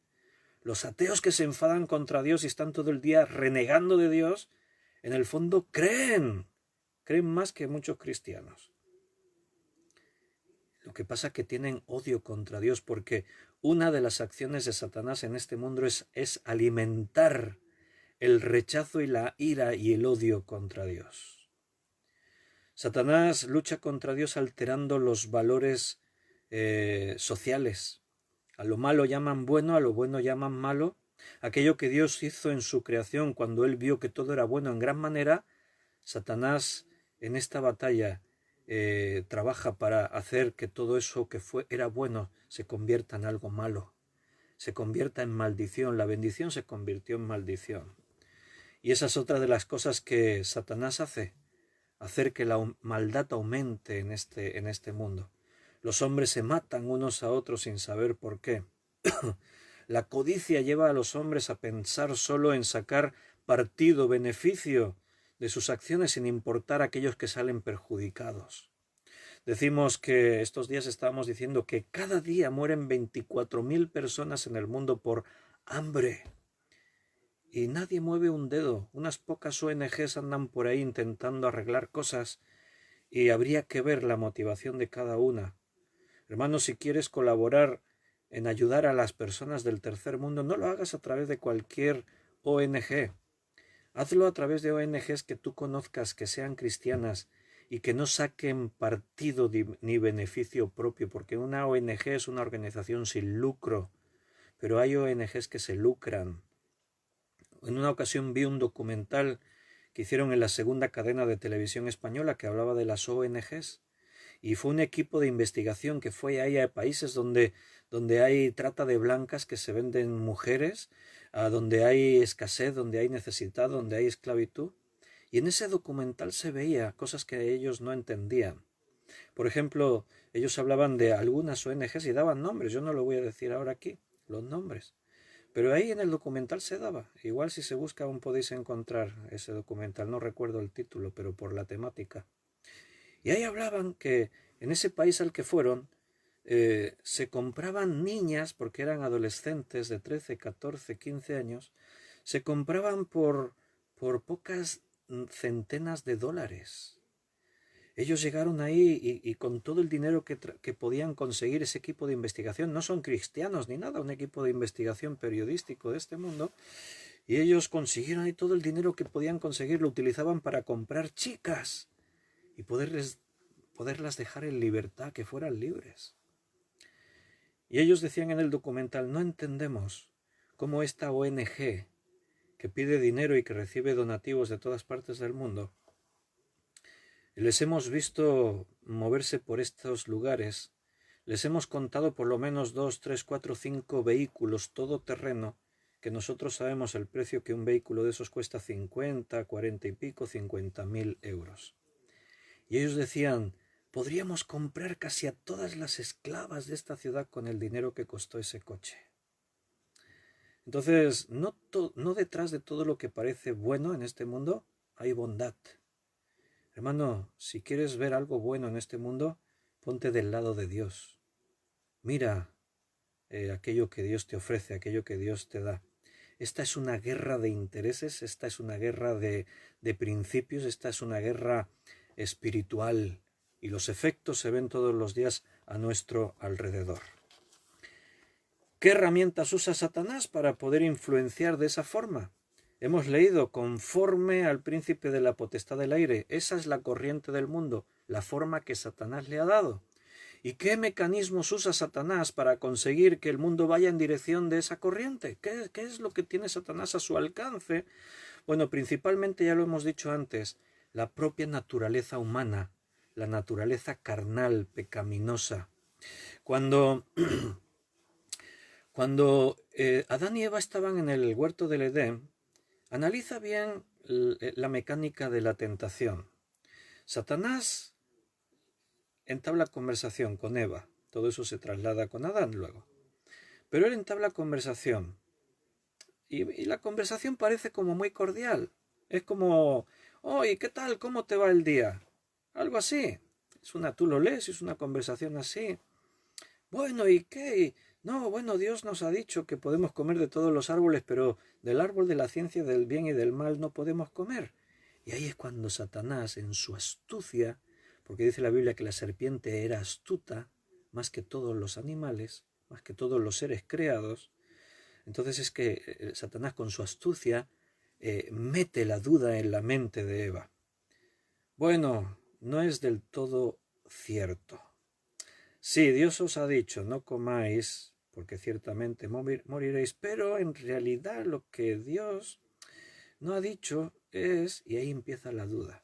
Los ateos que se enfadan contra Dios y están todo el día renegando de Dios, en el fondo creen más que muchos cristianos. Lo que pasa es que tienen odio contra Dios porque una de las acciones de Satanás en este mundo es alimentar el rechazo y la ira y el odio contra Dios. Satanás lucha contra Dios alterando los valores sociales. A lo malo llaman bueno, a lo bueno llaman malo. Aquello que Dios hizo en su creación cuando Él vio que todo era bueno en gran manera, Satanás en esta batalla trabaja para hacer que todo eso que era bueno se convierta en algo malo, se convierta en maldición. La bendición se convirtió en maldición. Y esa es otra de las cosas que Satanás hace, hacer que la maldad aumente en este mundo. Los hombres se matan unos a otros sin saber por qué. La codicia lleva a los hombres a pensar solo en sacar partido, beneficio de sus acciones sin importar a aquellos que salen perjudicados. Decimos que estos días estábamos diciendo que cada día mueren 24.000 personas en el mundo por hambre. Y nadie mueve un dedo. Unas pocas ONGs andan por ahí intentando arreglar cosas y habría que ver la motivación de cada una. Hermano, si quieres colaborar en ayudar a las personas del tercer mundo, no lo hagas a través de cualquier ONG. Hazlo a través de ONGs que tú conozcas, que sean cristianas y que no saquen partido ni beneficio propio, porque una ONG es una organización sin lucro, pero hay ONGs que se lucran. En una ocasión vi un documental que hicieron en la segunda cadena de televisión española que hablaba de las ONGs. Y fue un equipo de investigación que fue ahí a países donde hay trata de blancas, que se venden mujeres, donde hay escasez, donde hay necesidad, donde hay esclavitud. Y en ese documental se veía cosas que ellos no entendían. Por ejemplo, ellos hablaban de algunas ONGs y daban nombres. Yo no lo voy a decir ahora aquí, los nombres. Pero ahí en el documental se daba. Igual si se busca aún podéis encontrar ese documental. No recuerdo el título, pero por la temática. Y ahí hablaban que en ese país al que fueron se compraban niñas, porque eran adolescentes de 13, 14, 15 años, se compraban por pocas centenas de dólares. Ellos llegaron ahí y con todo el dinero que podían conseguir, ese equipo de investigación, no son cristianos ni nada, un equipo de investigación periodístico de este mundo, y ellos consiguieron ahí todo el dinero que podían conseguir, lo utilizaban para comprar chicas y poderlas dejar en libertad, que fueran libres. Y ellos decían en el documental, no entendemos cómo esta ONG que pide dinero y que recibe donativos de todas partes del mundo, les hemos visto moverse por estos lugares, les hemos contado por lo menos 2, 3, 4, 5 vehículos todoterreno, que nosotros sabemos el precio que un vehículo de esos cuesta 50, 40 y pico, 50.000 euros. Y ellos decían, podríamos comprar casi a todas las esclavas de esta ciudad con el dinero que costó ese coche. Entonces, no detrás de todo lo que parece bueno en este mundo hay bondad. Hermano, si quieres ver algo bueno en este mundo, ponte del lado de Dios. Mira aquello que Dios te ofrece, aquello que Dios te da. Esta es una guerra de intereses, esta es una guerra de principios, esta es una guerra espiritual y los efectos se ven todos los días a nuestro alrededor. ¿Qué herramientas usa Satanás para poder influenciar de esa forma? Hemos leído, conforme al príncipe de la potestad del aire. Esa es la corriente del mundo, la forma que Satanás le ha dado. ¿Y qué mecanismos usa Satanás para conseguir que el mundo vaya en dirección de esa corriente? ¿Qué es lo que tiene Satanás a su alcance? Bueno, principalmente, ya lo hemos dicho antes, la propia naturaleza humana, la naturaleza carnal, pecaminosa. Cuando Adán y Eva estaban en el huerto del Edén, analiza bien la mecánica de la tentación. Satanás entabla conversación con Eva. Todo eso se traslada con Adán luego. Pero él entabla conversación y la conversación parece como muy cordial. Es como, oye, ¿qué tal? ¿Cómo te va el día? Algo así. Tú lo lees, es una conversación así. Bueno, ¿y qué? No, bueno, Dios nos ha dicho que podemos comer de todos los árboles, pero del árbol de la ciencia del bien y del mal no podemos comer. Y ahí es cuando Satanás, en su astucia, porque dice la Biblia que la serpiente era astuta, más que todos los animales, más que todos los seres creados, entonces es que Satanás con su astucia mete la duda en la mente de Eva. Bueno, no es del todo cierto. Sí, Dios os ha dicho, no comáis, porque ciertamente moriréis, pero en realidad lo que Dios no ha dicho es, y ahí empieza la duda,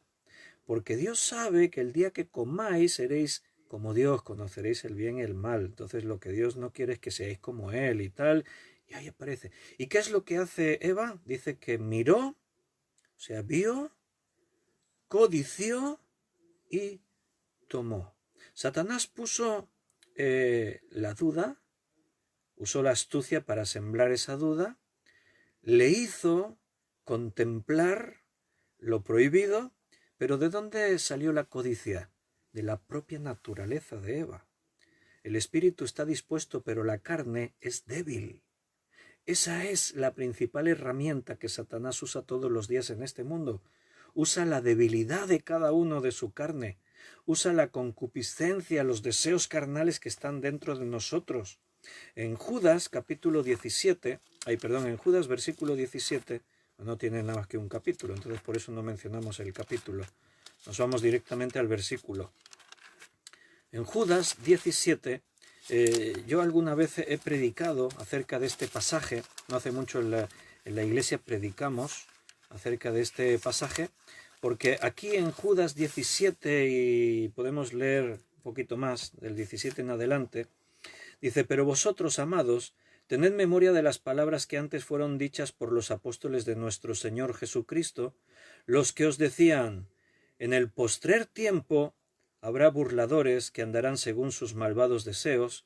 porque Dios sabe que el día que comáis seréis como Dios, conoceréis el bien y el mal. Entonces lo que Dios no quiere es que seáis como Él y tal, y ahí aparece. ¿Y qué es lo que hace Eva? Dice que miró, o sea, vio, codició y tomó. Satanás puso la duda, usó la astucia para sembrar esa duda, le hizo contemplar lo prohibido, pero ¿de dónde salió la codicia? De la propia naturaleza de Eva. El espíritu está dispuesto, pero la carne es débil. Esa es la principal herramienta que Satanás usa todos los días en este mundo. Usa la debilidad de cada uno de su carne. Usa la concupiscencia, los deseos carnales que están dentro de nosotros. En Judas capítulo 17, en Judas versículo 17, no tiene nada más que un capítulo, entonces por eso no mencionamos el capítulo. Nos vamos directamente al versículo. En Judas 17, yo alguna vez he predicado acerca de este pasaje, no hace mucho en la iglesia predicamos acerca de este pasaje, porque aquí en Judas 17, y podemos leer un poquito más, del 17 en adelante, dice, pero vosotros, amados, tened memoria de las palabras que antes fueron dichas por los apóstoles de nuestro Señor Jesucristo, los que os decían, en el postrer tiempo habrá burladores que andarán según sus malvados deseos.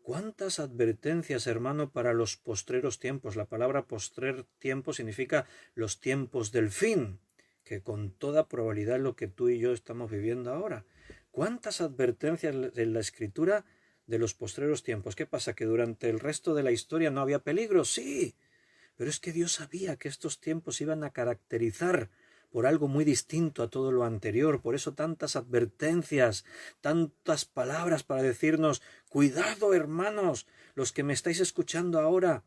¿Cuántas advertencias, hermano, para los postreros tiempos? La palabra postrer tiempo significa los tiempos del fin, que con toda probabilidad es lo que tú y yo estamos viviendo ahora. ¿Cuántas advertencias en la Escritura de los postreros tiempos? ¿Qué pasa? ¿Que durante el resto de la historia no había peligro? Sí, pero es que Dios sabía que estos tiempos iban a caracterizar por algo muy distinto a todo lo anterior. Por eso tantas advertencias, tantas palabras para decirnos, cuidado, hermanos, los que me estáis escuchando ahora,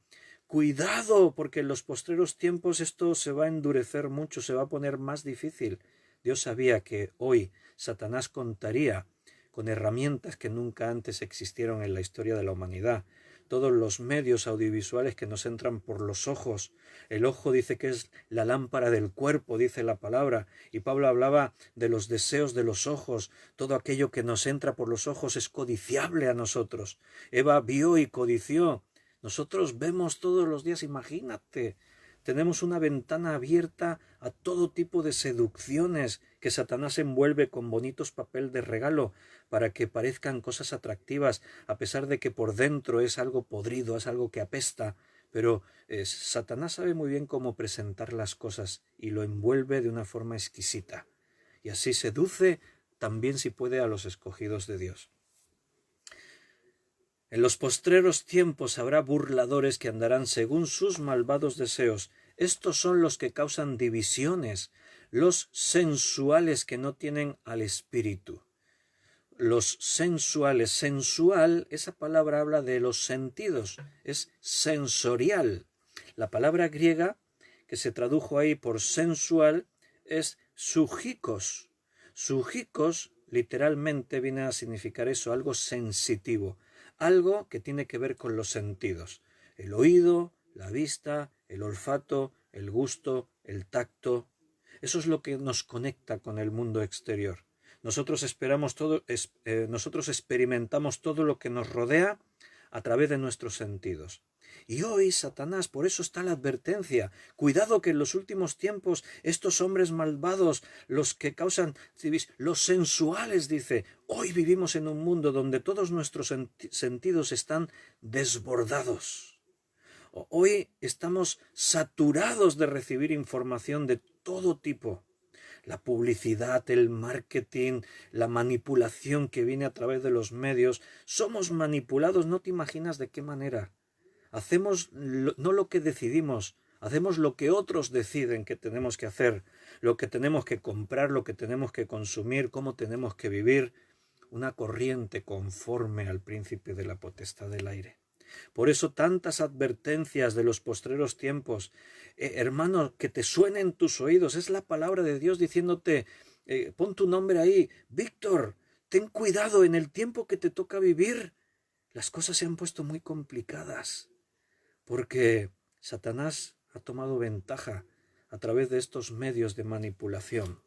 cuidado, porque en los postreros tiempos esto se va a endurecer mucho, se va a poner más difícil. Dios sabía que hoy Satanás contaría con herramientas que nunca antes existieron en la historia de la humanidad. Todos los medios audiovisuales que nos entran por los ojos. El ojo dice que es la lámpara del cuerpo, dice la palabra, y Pablo hablaba de los deseos de los ojos. Todo aquello que nos entra por los ojos es codiciable a nosotros. Eva vio y codició. Nosotros vemos todos los días, imagínate, tenemos una ventana abierta a todo tipo de seducciones que Satanás envuelve con bonitos papel de regalo para que parezcan cosas atractivas, a pesar de que por dentro es algo podrido, es algo que apesta. Pero Satanás sabe muy bien cómo presentar las cosas y lo envuelve de una forma exquisita. Y así seduce también, si puede, a los escogidos de Dios. En los postreros tiempos habrá burladores que andarán según sus malvados deseos. Estos son los que causan divisiones, los sensuales que no tienen al espíritu. Los sensuales, sensual, esa palabra habla de los sentidos, es sensorial. La palabra griega que se tradujo ahí por sensual es sujikos. Sujikos literalmente viene a significar eso, algo sensitivo. Algo que tiene que ver con los sentidos, el oído, la vista, el olfato, el gusto, el tacto. Eso es lo que nos conecta con el mundo exterior. Nosotros experimentamos todo lo que nos rodea a través de nuestros sentidos. Y hoy Satanás, por eso está la advertencia, cuidado que en los últimos tiempos estos hombres malvados, los que causan, los sensuales, dice, hoy vivimos en un mundo donde todos nuestros sentidos están desbordados. Hoy estamos saturados de recibir información de todo tipo. La publicidad, el marketing, la manipulación que viene a través de los medios. Somos manipulados, no te imaginas de qué manera. Hacemos no lo que decidimos, hacemos lo que otros deciden que tenemos que hacer, lo que tenemos que comprar, lo que tenemos que consumir, cómo tenemos que vivir. Una corriente conforme al príncipe de la potestad del aire. Por eso tantas advertencias de los postreros tiempos. Hermano, que te suene en tus oídos. Es la palabra de Dios diciéndote, pon tu nombre ahí. Víctor, ten cuidado en el tiempo que te toca vivir. Las cosas se han puesto muy complicadas porque Satanás ha tomado ventaja a través de estos medios de manipulación.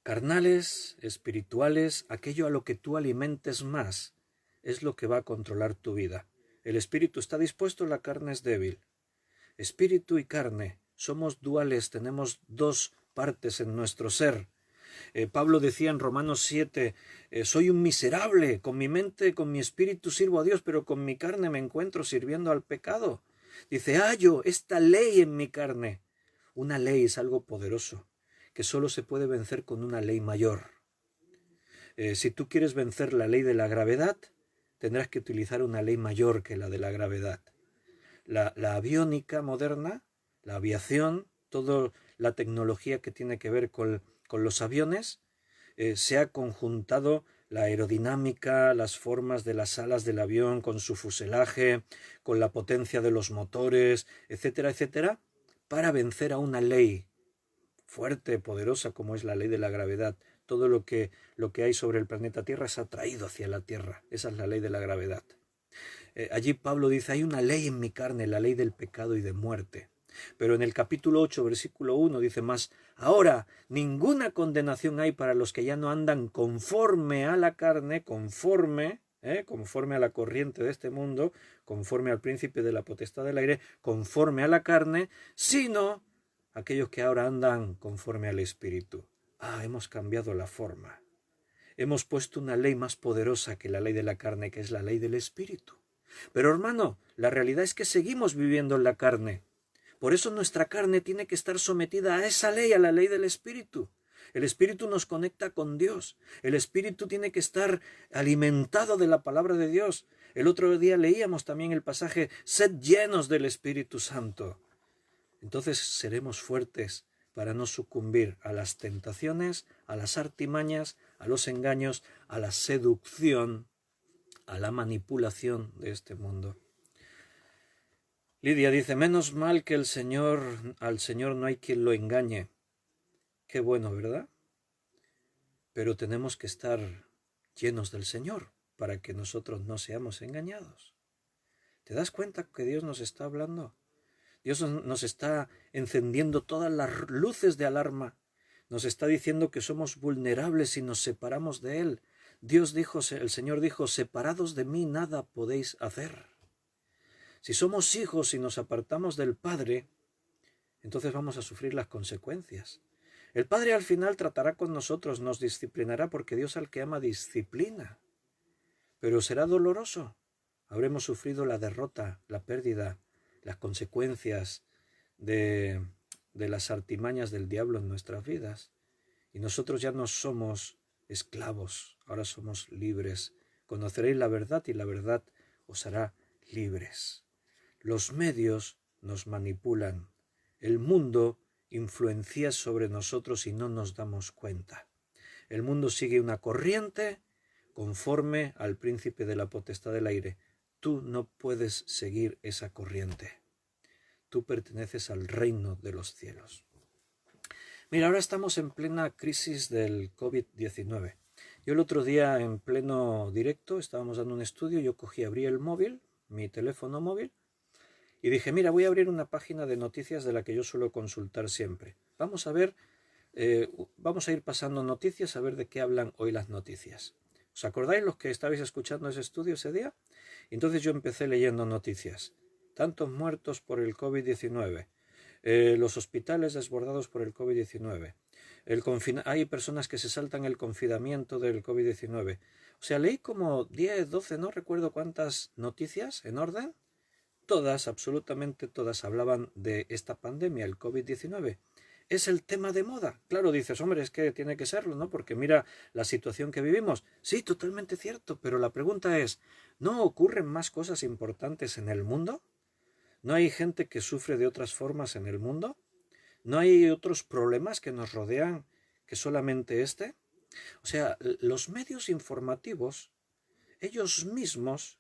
Carnales, espirituales, aquello a lo que tú alimentes más es lo que va a controlar tu vida. El espíritu está dispuesto, la carne es débil. Espíritu y carne, somos duales, tenemos dos partes en nuestro ser. Pablo decía en Romanos 7, soy un miserable, con mi mente, con mi espíritu sirvo a Dios, pero con mi carne me encuentro sirviendo al pecado. Dice, hallo esta ley en mi carne. Una ley es algo poderoso, que solo se puede vencer con una ley mayor. Si tú quieres vencer la ley de la gravedad, tendrás que utilizar una ley mayor que la de la gravedad. La aviónica moderna, la aviación, toda la tecnología que tiene que ver con los aviones, se ha conjuntado la aerodinámica, las formas de las alas del avión con su fuselaje, con la potencia de los motores, etcétera, etcétera, para vencer a una ley fuerte, poderosa como es la ley de la gravedad. Todo lo que hay sobre el planeta Tierra es atraído hacia la Tierra. Esa es la ley de la gravedad. Allí Pablo dice, hay una ley en mi carne, la ley del pecado y de muerte. Pero en el capítulo 8, versículo 1 dice más, ahora ninguna condenación hay para los que ya no andan conforme a la carne, conforme a la corriente de este mundo, conforme al príncipe de la potestad del aire, conforme a la carne, sino aquellos que ahora andan conforme al Espíritu. Hemos cambiado la forma. Hemos puesto una ley más poderosa que la ley de la carne, que es la ley del Espíritu. Pero hermano, la realidad es que seguimos viviendo en la carne. Por eso nuestra carne tiene que estar sometida a esa ley, a la ley del Espíritu. El Espíritu nos conecta con Dios. El Espíritu tiene que estar alimentado de la palabra de Dios. El otro día leíamos también el pasaje, sed llenos del Espíritu Santo. Entonces seremos fuertes para no sucumbir a las tentaciones, a las artimañas, a los engaños, a la seducción, a la manipulación de este mundo. Lidia dice, menos mal que al Señor no hay quien lo engañe. Qué bueno, ¿verdad? Pero tenemos que estar llenos del Señor para que nosotros no seamos engañados. ¿Te das cuenta que Dios nos está hablando? Dios nos está encendiendo todas las luces de alarma. Nos está diciendo que somos vulnerables si nos separamos de Él. El Señor dijo, separados de mí nada podéis hacer. Si somos hijos y nos apartamos del Padre, entonces vamos a sufrir las consecuencias. El Padre al final tratará con nosotros, nos disciplinará porque Dios al que ama disciplina. Pero será doloroso. Habremos sufrido la derrota, la pérdida, las consecuencias de las artimañas del diablo en nuestras vidas. Y nosotros ya no somos esclavos, ahora somos libres. Conoceréis la verdad y la verdad os hará libres. Los medios nos manipulan. El mundo influencia sobre nosotros y no nos damos cuenta. El mundo sigue una corriente conforme al príncipe de la potestad del aire. Tú no puedes seguir esa corriente. Tú perteneces al reino de los cielos. Mira, ahora estamos en plena crisis del COVID-19. Yo el otro día en pleno directo estábamos dando un estudio, yo abrí el móvil, mi teléfono móvil, y dije, mira, voy a abrir una página de noticias de la que yo suelo consultar siempre. Vamos a ver, vamos a ir pasando noticias a ver de qué hablan hoy las noticias. ¿Os acordáis los que estabais escuchando ese estudio ese día? Entonces yo empecé leyendo noticias. Tantos muertos por el COVID-19. Los hospitales desbordados por el COVID-19. Hay personas que se saltan el confinamiento del COVID-19. O sea, leí como 10, 12, no recuerdo cuántas noticias en orden. todas, absolutamente todas, hablaban de esta pandemia, el COVID-19. Es el tema de moda. Claro, dices, hombre, es que tiene que serlo, ¿no? Porque mira la situación que vivimos. Sí, totalmente cierto, pero la pregunta es, ¿no ocurren más cosas importantes en el mundo? ¿No hay gente que sufre de otras formas en el mundo? ¿No hay otros problemas que nos rodean que solamente este? O sea, los medios informativos, ellos mismos,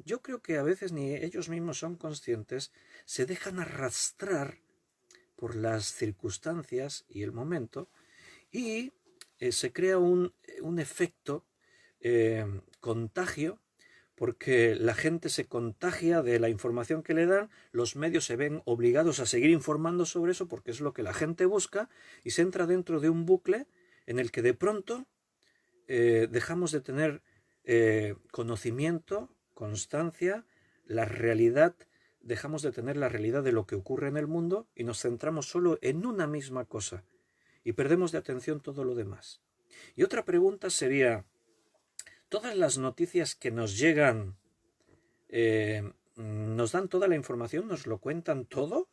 yo creo que a veces ni ellos mismos son conscientes, se dejan arrastrar por las circunstancias y el momento y se crea un efecto contagio, porque la gente se contagia de la información que le dan, los medios se ven obligados a seguir informando sobre eso porque es lo que la gente busca y se entra dentro de un bucle en el que de pronto dejamos de tener conocimiento, constancia, la realidad, dejamos de tener la realidad de lo que ocurre en el mundo y nos centramos solo en una misma cosa y perdemos de atención todo lo demás. Y otra pregunta sería, ¿todas las noticias que nos llegan nos dan toda la información, nos lo cuentan todo?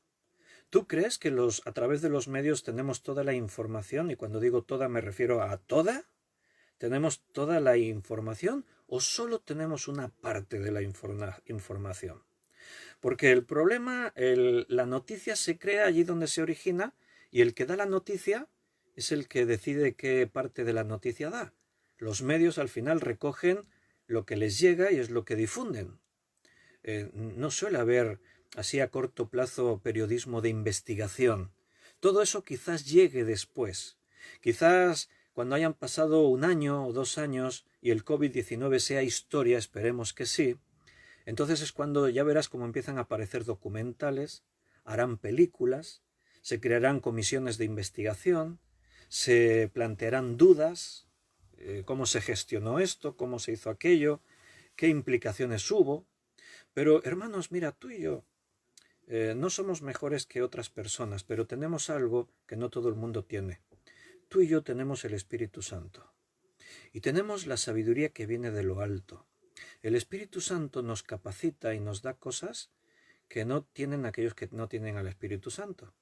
¿Tú crees que a través de los medios tenemos toda la información? Y cuando digo toda me refiero a toda. ¿Tenemos toda la información o solo tenemos una parte de la información? Porque el problema, la noticia se crea allí donde se origina y el que da la noticia es el que decide qué parte de la noticia da. Los medios al final recogen lo que les llega y es lo que difunden. No suele haber así a corto plazo periodismo de investigación. Todo eso quizás llegue después. Quizás cuando hayan pasado 1 año o 2 años y el COVID-19 sea historia, esperemos que sí, entonces es cuando ya verás cómo empiezan a aparecer documentales, harán películas, se crearán comisiones de investigación, se plantearán dudas, cómo se gestionó esto, cómo se hizo aquello, qué implicaciones hubo. Pero hermanos, mira, tú y yo no somos mejores que otras personas, pero tenemos algo que no todo el mundo tiene. Tú y yo tenemos el Espíritu Santo y tenemos la sabiduría que viene de lo alto. El Espíritu Santo nos capacita y nos da cosas que no tienen aquellos que no tienen al Espíritu Santo.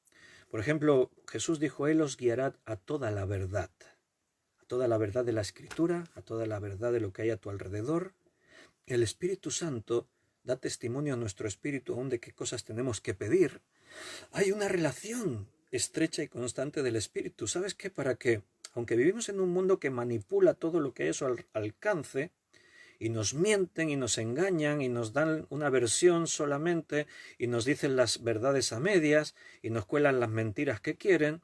Por ejemplo, Jesús dijo, Él os guiará a toda la verdad de la Escritura, a toda la verdad de lo que hay a tu alrededor. El Espíritu Santo da testimonio a nuestro espíritu aún de qué cosas tenemos que pedir. Hay una relación estrecha y constante del Espíritu. ¿Sabes qué? Para que, aunque vivimos en un mundo que manipula todo lo que hay a su alcance, y nos mienten y nos engañan y nos dan una versión solamente y nos dicen las verdades a medias y nos cuelan las mentiras que quieren,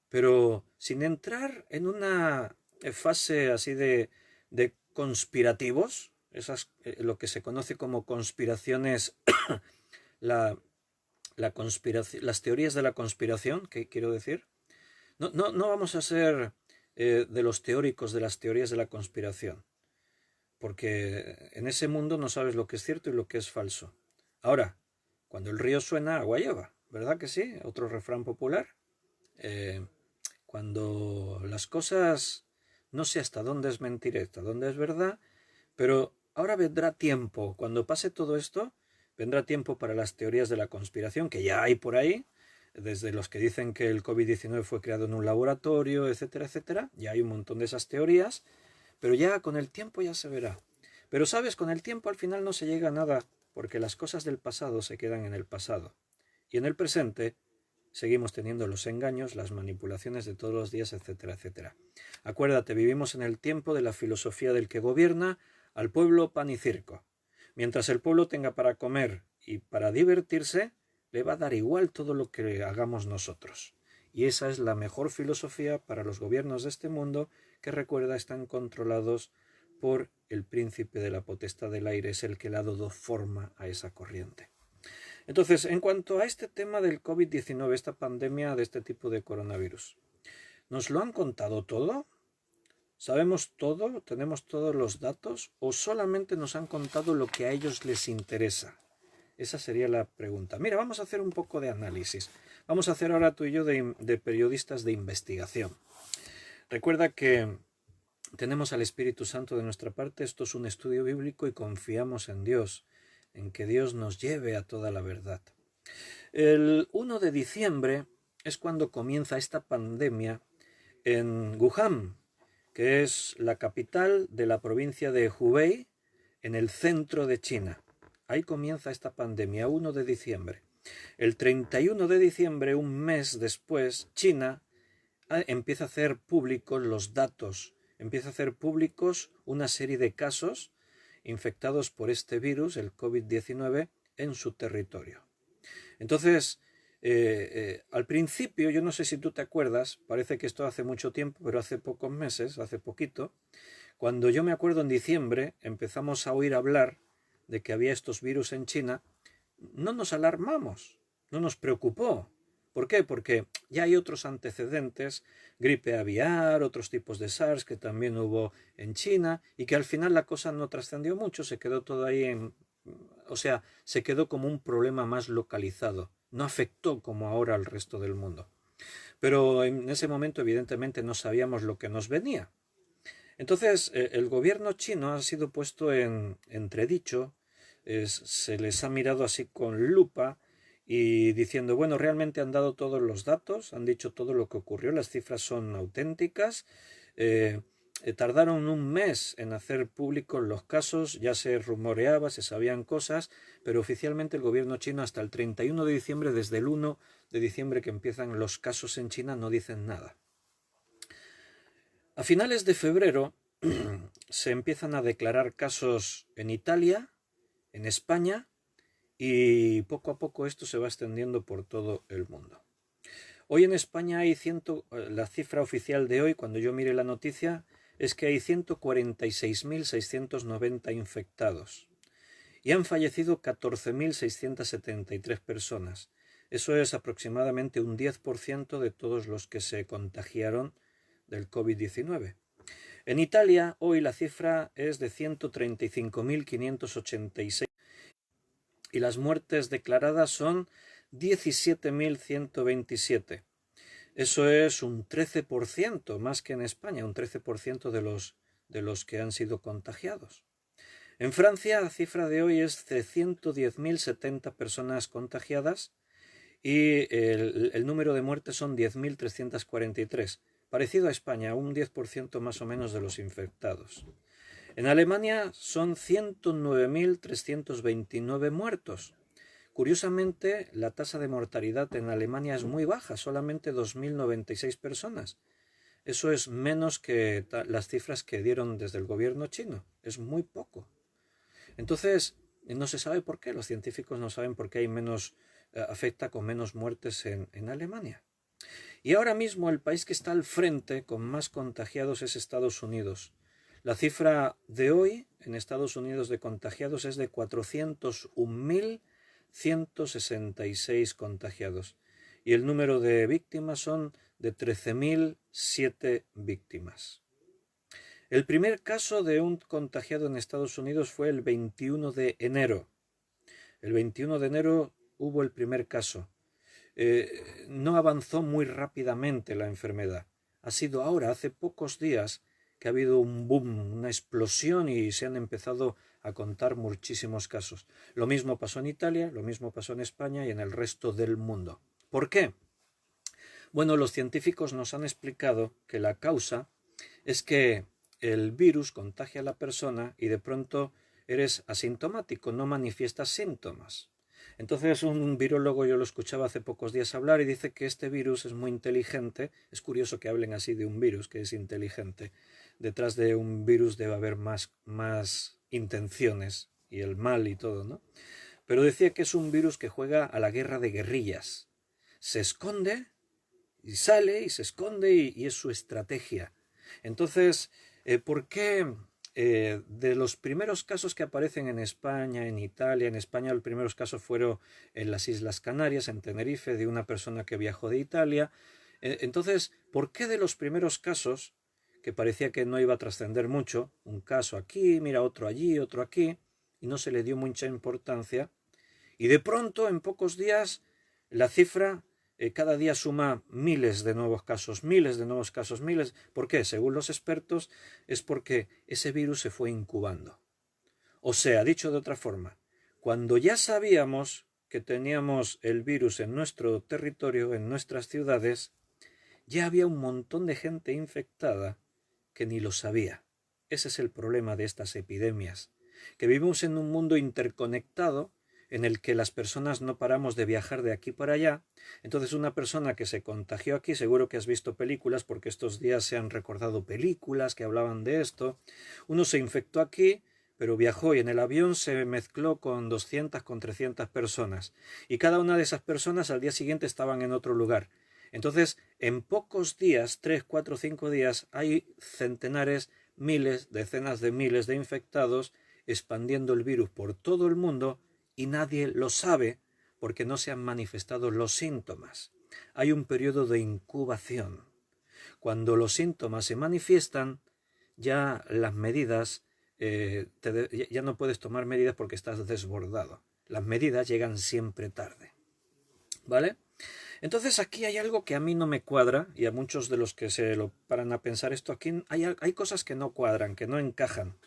pero sin entrar en una fase así de conspirativos, lo que se conoce como conspiraciones, las teorías de la conspiración, que quiero decir. No vamos a ser de los teóricos de las teorías de la conspiración, porque en ese mundo no sabes lo que es cierto y lo que es falso. Ahora, cuando el río suena, agua lleva, ¿verdad que sí? Otro refrán popular. Cuando las cosas, no sé hasta dónde es mentira, hasta dónde es verdad, pero ahora vendrá tiempo, cuando pase todo esto, vendrá tiempo para las teorías de la conspiración, que ya hay por ahí, desde los que dicen que el COVID-19 fue creado en un laboratorio, etcétera, etcétera. Ya hay un montón de esas teorías, pero ya con el tiempo ya se verá. Pero sabes, con el tiempo al final no se llega a nada, porque las cosas del pasado se quedan en el pasado. Y en el presente seguimos teniendo los engaños, las manipulaciones de todos los días, etcétera, etcétera. Acuérdate, vivimos en el tiempo de la filosofía del que gobierna al pueblo pan y circo. Mientras el pueblo tenga para comer y para divertirse, le va a dar igual todo lo que hagamos nosotros. Y esa es la mejor filosofía para los gobiernos de este mundo, que recuerda están controlados por el príncipe de la potestad del aire, es el que le ha dado forma a esa corriente. Entonces, en cuanto a este tema del COVID-19, esta pandemia de este tipo de coronavirus, ¿nos lo han contado todo? ¿Sabemos todo? ¿Tenemos todos los datos? ¿O solamente nos han contado lo que a ellos les interesa? Esa sería la pregunta. Mira, vamos a hacer un poco de análisis. Vamos a hacer ahora tú y yo de periodistas de investigación. Recuerda que tenemos al Espíritu Santo de nuestra parte. Esto es un estudio bíblico y confiamos en Dios. en que Dios nos lleve a toda la verdad. El 1 de diciembre es cuando comienza esta pandemia en Wuhan, que es la capital de la provincia de Hubei, en el centro de China. Ahí comienza esta pandemia, 1 de diciembre. El 31 de diciembre, un mes después, China empieza a hacer públicos los datos, empieza a hacer públicos una serie de casos infectados por este virus, el COVID-19, en su territorio. Entonces, al principio, yo no sé si tú te acuerdas, parece que esto hace mucho tiempo, pero hace pocos meses, hace poquito, cuando yo me acuerdo en diciembre, empezamos a oír hablar de que había estos virus en China, no nos alarmamos, no nos preocupó. ¿Por qué? Porque ya hay otros antecedentes, gripe aviar, otros tipos de SARS que también hubo en China y que al final la cosa no trascendió mucho, se quedó todo ahí se quedó como un problema más localizado, no afectó como ahora al resto del mundo. Pero en ese momento evidentemente no sabíamos lo que nos venía. Entonces el gobierno chino ha sido puesto en entredicho, se les ha mirado así con lupa y diciendo, bueno, realmente han dado todos los datos, han dicho todo lo que ocurrió, las cifras son auténticas, tardaron un mes en hacer públicos los casos, ya se rumoreaba, se sabían cosas, pero oficialmente el gobierno chino hasta el 31 de diciembre, desde el 1 de diciembre que empiezan los casos en China, no dicen nada. A finales de febrero se empiezan a declarar casos en Italia, en España, y poco a poco esto se va extendiendo por todo el mundo. Hoy en España hay la cifra oficial de hoy, cuando yo mire la noticia, es que hay 146.690 infectados y han fallecido 14.673 personas. Eso es aproximadamente un 10% de todos los que se contagiaron del COVID-19. En Italia hoy la cifra es de 135.586 y las muertes declaradas son 17.127. Eso es un 13% más que en España, un 13% de los que han sido contagiados. En Francia la cifra de hoy es de 110.070 personas contagiadas y el número de muertes son 10.343, parecido a España, un 10% más o menos de los infectados. En Alemania son 109.329 muertos. Curiosamente, la tasa de mortalidad en Alemania es muy baja, solamente 2.096 personas. Eso es menos que las cifras que dieron desde el gobierno chino, es muy poco. Entonces, no se sabe por qué, los científicos no saben por qué hay afecta con menos muertes en Alemania. Y ahora mismo el país que está al frente con más contagiados es Estados Unidos. La cifra de hoy en Estados Unidos de contagiados es de 401.166 contagiados y el número de víctimas son de 13.007 víctimas. El primer caso de un contagiado en Estados Unidos fue el 21 de enero. El 21 de enero hubo el primer caso. No avanzó muy rápidamente la enfermedad. Ha sido ahora, hace pocos días, que ha habido un boom, una explosión y se han empezado a contar muchísimos casos. Lo mismo pasó en Italia, lo mismo pasó en España y en el resto del mundo. ¿Por qué? Bueno, los científicos nos han explicado que la causa es que el virus contagia a la persona y de pronto eres asintomático, no manifiestas síntomas. Entonces un virólogo, yo lo escuchaba hace pocos días hablar y dice que este virus es muy inteligente. Es curioso que hablen así de un virus que es inteligente. Detrás de un virus debe haber más intenciones y el mal y todo, ¿no? Pero decía que es un virus que juega a la guerra de guerrillas. Se esconde y sale y se esconde y es su estrategia. Entonces, ¿por qué de los primeros casos que aparecen en España, en Italia? En España los primeros casos fueron en las Islas Canarias, en Tenerife, de una persona que viajó de Italia. Entonces, ¿por qué de los primeros casos, que parecía que no iba a trascender mucho, un caso aquí, mira otro allí, otro aquí, y no se le dio mucha importancia, y de pronto en pocos días la cifra cada día suma miles de nuevos casos, miles. ¿Por qué? Según los expertos, es porque ese virus se fue incubando. O sea, dicho de otra forma, Cuando ya sabíamos que teníamos el virus en nuestro territorio, en nuestras ciudades, ya había un montón de gente infectada que ni lo sabía. Ese es el problema de estas epidemias, que vivimos en un mundo interconectado en el que las personas no paramos de viajar de aquí para allá. Entonces una persona que se contagió aquí, seguro que has visto películas, porque estos días se han recordado películas que hablaban de esto. Uno se infectó aquí, pero viajó y en el avión se mezcló con 200, con 300 personas. Y cada una de esas personas al día siguiente estaban en otro lugar. Entonces, en pocos días, 3, 4, 5 días, hay centenares, miles, decenas de miles de infectados expandiendo el virus por todo el mundo y nadie lo sabe porque no se han manifestado los síntomas. Hay un periodo de incubación. Cuando los síntomas se manifiestan, ya las medidas, ya no puedes tomar medidas porque estás desbordado. Las medidas llegan siempre tarde. ¿Vale? Entonces aquí hay algo que a mí no me cuadra, y a muchos de los que se lo paran a pensar esto, aquí hay cosas que no cuadran, que no encajan.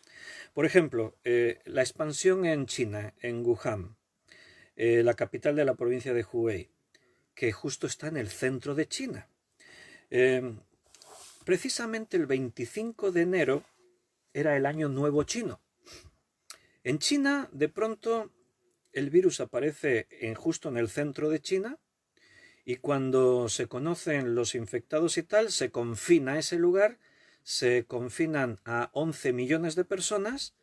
Por ejemplo, la expansión en China, en Wuhan, la capital de la provincia de Hubei, que justo está en el centro de China. Precisamente el 25 de enero era el Año Nuevo Chino. En China, de pronto, el virus aparece justo en el centro de China, y cuando se conocen los infectados y tal, se confina ese lugar, se confinan a 11 millones de personas,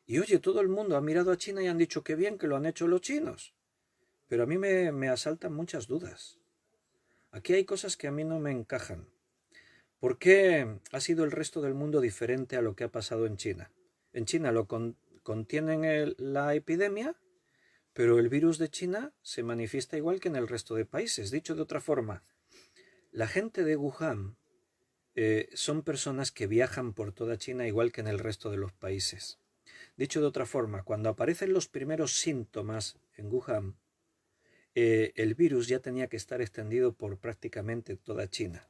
y oye, todo el mundo ha mirado a China y han dicho qué bien que lo han hecho los chinos. Pero a mí me asaltan muchas dudas. Aquí hay cosas que a mí no me encajan. ¿Por qué ha sido el resto del mundo diferente a lo que ha pasado en China? En China contienen la epidemia, pero el virus de China se manifiesta igual que en el resto de países. Dicho de otra forma, la gente de Wuhan son personas que viajan por toda China igual que en el resto de los países. Dicho de otra forma, cuando aparecen los primeros síntomas en Wuhan, el virus ya tenía que estar extendido por prácticamente toda China.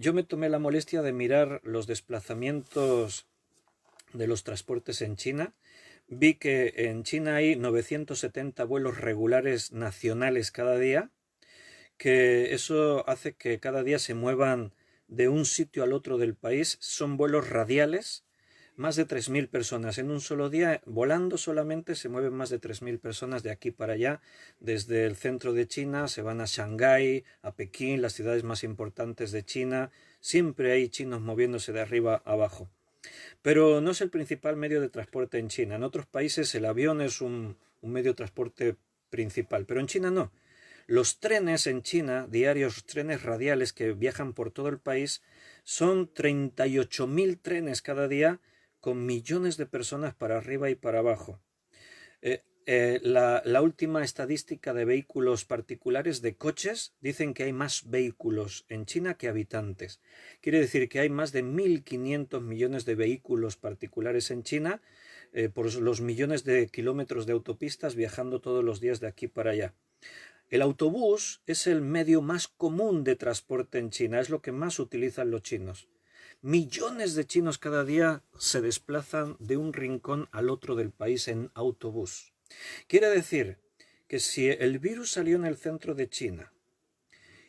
Yo me tomé la molestia de mirar los desplazamientos de los transportes en China. Vi que en China hay 970 vuelos regulares nacionales cada día, que eso hace que cada día se muevan de un sitio al otro del país. Son vuelos radiales, más de 3.000 personas. En un solo día, volando solamente, se mueven más de 3.000 personas de aquí para allá. Desde el centro de China se van a Shanghái, a Pekín, las ciudades más importantes de China. Siempre hay chinos moviéndose de arriba a abajo. Pero no es el principal medio de transporte en China. En otros países el avión es un medio de transporte principal, pero en China no. Los trenes en China, diarios, trenes radiales que viajan por todo el país, son 38.000 trenes cada día con millones de personas para arriba y para abajo. La última estadística de vehículos particulares, de coches, dicen que hay más vehículos en China que habitantes. Quiere decir que hay más de 1.500 millones de vehículos particulares en China, por los millones de kilómetros de autopistas viajando todos los días de aquí para allá. El autobús es el medio más común de transporte en China, es lo que más utilizan los chinos. Millones de chinos cada día se desplazan de un rincón al otro del país en autobús. Quiere decir que si el virus salió en el centro de China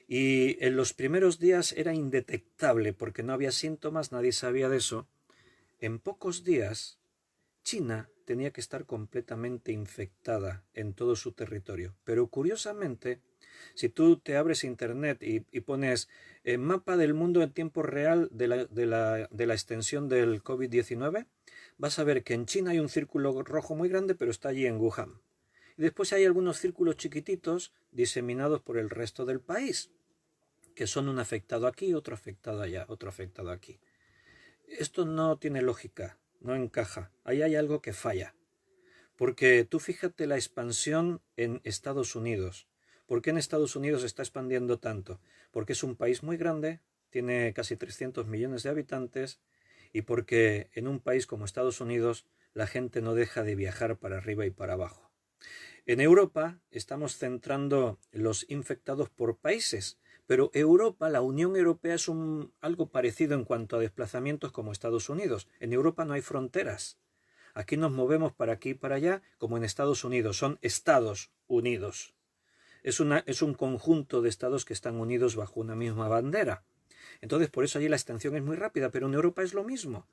y en los primeros días era indetectable porque no había síntomas, nadie sabía de eso, en pocos días China tenía que estar completamente infectada en todo su territorio. Pero curiosamente, si tú te abres internet y pones mapa del mundo en tiempo real de la extensión del COVID-19, vas a ver que en China hay un círculo rojo muy grande, pero está allí en Wuhan. Y después hay algunos círculos chiquititos diseminados por el resto del país, que son un afectado aquí, otro afectado allá, otro afectado aquí. Esto no tiene lógica, no encaja. Ahí hay algo que falla. Porque tú fíjate la expansión en Estados Unidos. ¿Por qué en Estados Unidos se está expandiendo tanto? Porque es un país muy grande, tiene casi 300 millones de habitantes, y porque en un país como Estados Unidos la gente no deja de viajar para arriba y para abajo. En Europa estamos centrando los infectados por países, pero Europa, la Unión Europea, es algo parecido en cuanto a desplazamientos como Estados Unidos. En Europa no hay fronteras. Aquí nos movemos para aquí y para allá como en Estados Unidos. Son Estados Unidos. Es un conjunto de estados que están unidos bajo una misma bandera. Entonces, por eso allí la extensión es muy rápida, pero en Europa es lo mismo.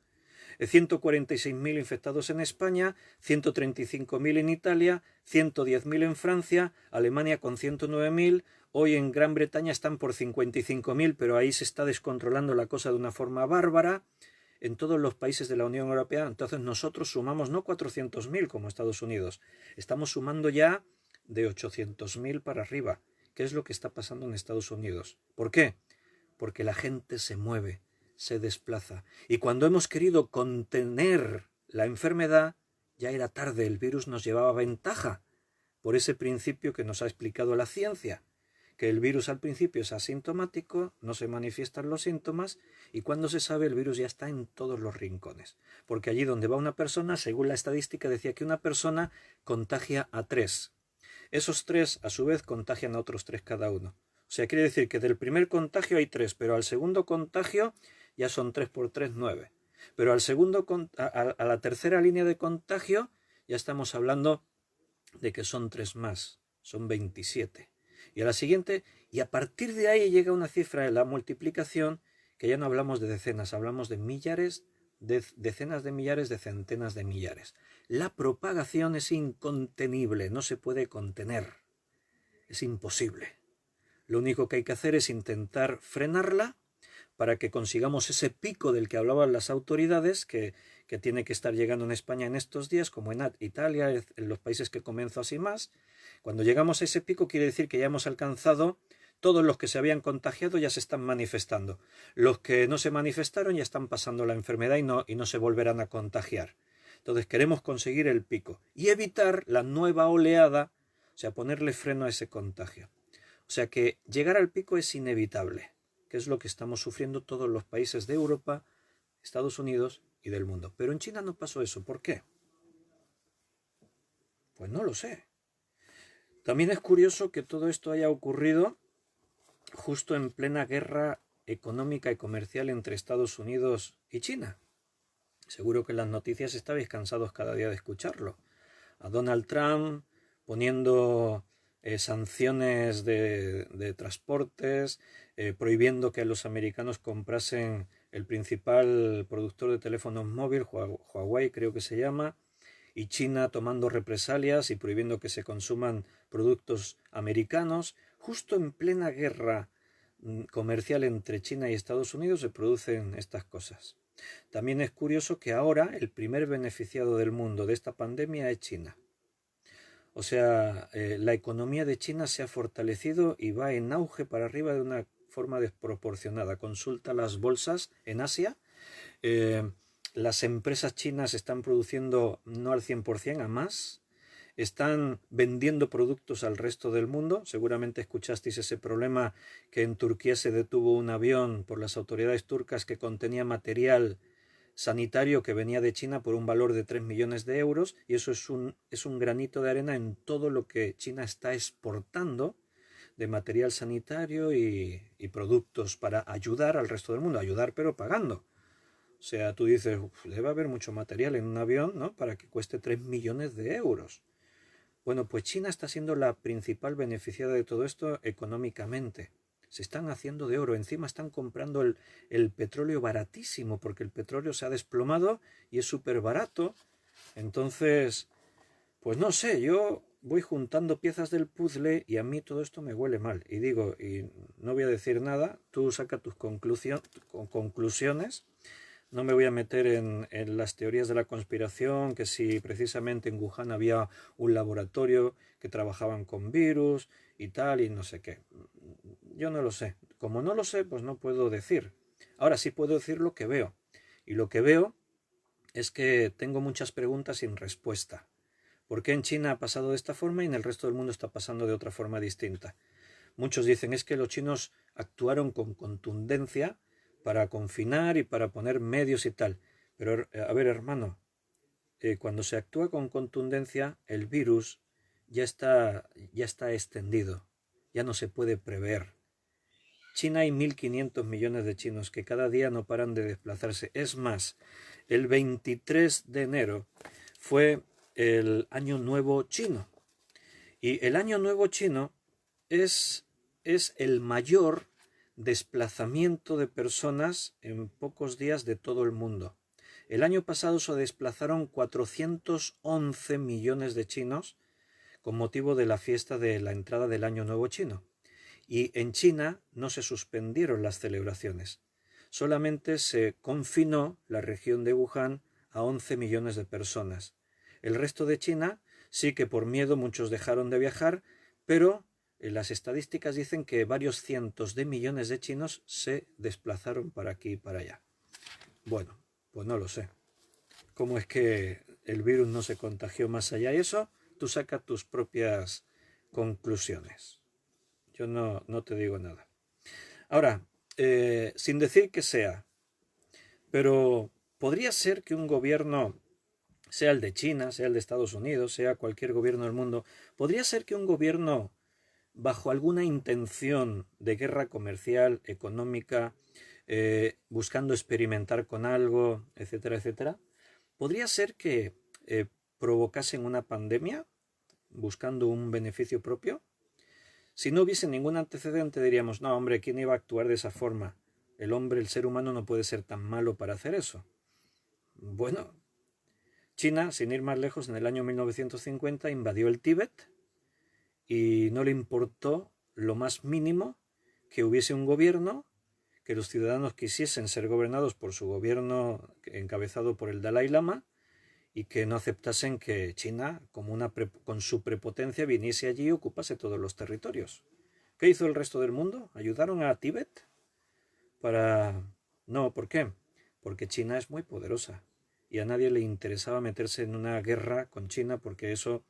146.000 infectados en España, 135.000 en Italia, 110.000 en Francia, Alemania con 109.000, hoy en Gran Bretaña están por 55.000, pero ahí se está descontrolando la cosa de una forma bárbara. En todos los países de la Unión Europea, entonces nosotros sumamos no 400.000 como Estados Unidos, estamos sumando ya de 800.000 para arriba. ¿Qué es lo que está pasando en Estados Unidos? ¿Por qué? Porque la gente se mueve, se desplaza. Y cuando hemos querido contener la enfermedad, ya era tarde, el virus nos llevaba ventaja. Por ese principio que nos ha explicado la ciencia, que el virus al principio es asintomático, no se manifiestan los síntomas, y cuando se sabe el virus ya está en todos los rincones. Porque allí donde va una persona, según la estadística, decía que una persona contagia a 3. Esos 3 a su vez contagian a otros 3 cada uno. O sea, quiere decir que del primer contagio hay 3, pero al segundo contagio ya son 3 por 3, 9. Pero al segundo, a la tercera línea de contagio ya estamos hablando de que son 3 más, son 27. Y a la siguiente, y a partir de ahí llega una cifra de la multiplicación que ya no hablamos de decenas, hablamos de millares, de decenas de millares, de centenas de millares. La propagación es incontenible, no se puede contener, es imposible. Lo único que hay que hacer es intentar frenarla para que consigamos ese pico del que hablaban las autoridades, que tiene que estar llegando en España en estos días, como en Italia, en los países que comenzó así más. Cuando llegamos a ese pico quiere decir que ya hemos alcanzado, todos los que se habían contagiado ya se están manifestando. Los que no se manifestaron ya están pasando la enfermedad y no se volverán a contagiar. Entonces queremos conseguir el pico y evitar la nueva oleada, o sea, ponerle freno a ese contagio. O sea que llegar al pico es inevitable, que es lo que estamos sufriendo todos los países de Europa, Estados Unidos y del mundo. Pero en China no pasó eso. ¿Por qué? Pues no lo sé. También es curioso que todo esto haya ocurrido justo en plena guerra económica y comercial entre Estados Unidos y China. Seguro que en las noticias estabais cansados cada día de escucharlo. A Donald Trump poniendo sanciones de transportes, prohibiendo que los americanos comprasen el principal productor de teléfonos móviles, Huawei creo que se llama, y China tomando represalias y prohibiendo que se consuman productos americanos. Justo en plena guerra comercial entre China y Estados Unidos se producen estas cosas. También es curioso que ahora el primer beneficiado del mundo de esta pandemia es China. O sea, la economía de China se ha fortalecido y va en auge para arriba de una forma desproporcionada. Consulta las bolsas en Asia. Las empresas chinas están produciendo no al 100%, a más. Están vendiendo productos al resto del mundo. Seguramente escuchasteis ese problema que en Turquía se detuvo un avión por las autoridades turcas que contenía material sanitario que venía de China por un valor de 3 millones de euros, y eso es un granito de arena en todo lo que China está exportando de material sanitario y productos para ayudar al resto del mundo, ayudar pero pagando. O sea, tú dices, debe haber mucho material en un avión, ¿no?, para que cueste 3 millones de euros. Bueno, pues China está siendo la principal beneficiada de todo esto económicamente. Se están haciendo de oro, encima están comprando el petróleo baratísimo, porque el petróleo se ha desplomado y es súper barato. Entonces, pues no sé, yo voy juntando piezas del puzzle y a mí todo esto me huele mal. Y digo, y no voy a decir nada, tú saca tus conclusiones. No me voy a meter en las teorías de la conspiración, que si precisamente en Wuhan había un laboratorio que trabajaban con virus y tal, y no sé qué. Yo no lo sé. Como no lo sé, pues no puedo decir. Ahora sí puedo decir lo que veo. Y lo que veo es que tengo muchas preguntas sin respuesta. ¿Por qué en China ha pasado de esta forma y en el resto del mundo está pasando de otra forma distinta? Muchos dicen es que los chinos actuaron con contundencia para confinar y para poner medios y tal. Pero, a ver, hermano, cuando se actúa con contundencia, el virus ya está extendido, ya no se puede prever. China hay 1.500 millones de chinos que cada día no paran de desplazarse. Es más, el 23 de enero fue el Año Nuevo Chino. Y el Año Nuevo Chino es el mayor desplazamiento de personas en pocos días de todo el mundo. El año pasado se desplazaron 411 millones de chinos con motivo de la fiesta de la entrada del Año Nuevo Chino. Y en China no se suspendieron las celebraciones. Solamente se confinó la región de Wuhan a 11 millones de personas. El resto de China sí que por miedo muchos dejaron de viajar, pero las estadísticas dicen que varios cientos de millones de chinos se desplazaron para aquí y para allá. Bueno, pues no lo sé. ¿Cómo es que el virus no se contagió más allá? Y eso, tú sacas tus propias conclusiones. Yo no te digo nada. Ahora, sin decir que sea, pero podría ser que un gobierno, sea el de China, sea el de Estados Unidos, sea cualquier gobierno del mundo, podría ser que un gobierno, bajo alguna intención de guerra comercial, económica, buscando experimentar con algo, etcétera, etcétera, podría ser que provocasen una pandemia buscando un beneficio propio. Si no hubiese ningún antecedente diríamos, no hombre, ¿quién iba a actuar de esa forma? El hombre, el ser humano no puede ser tan malo para hacer eso. Bueno, China, sin ir más lejos, en el año 1950 invadió el Tíbet y no le importó lo más mínimo que hubiese un gobierno, que los ciudadanos quisiesen ser gobernados por su gobierno encabezado por el Dalai Lama y que no aceptasen que China, con su prepotencia, viniese allí y ocupase todos los territorios. ¿Qué hizo el resto del mundo? ¿Ayudaron a Tíbet? No, ¿por qué? Porque China es muy poderosa y a nadie le interesaba meterse en una guerra con China porque eso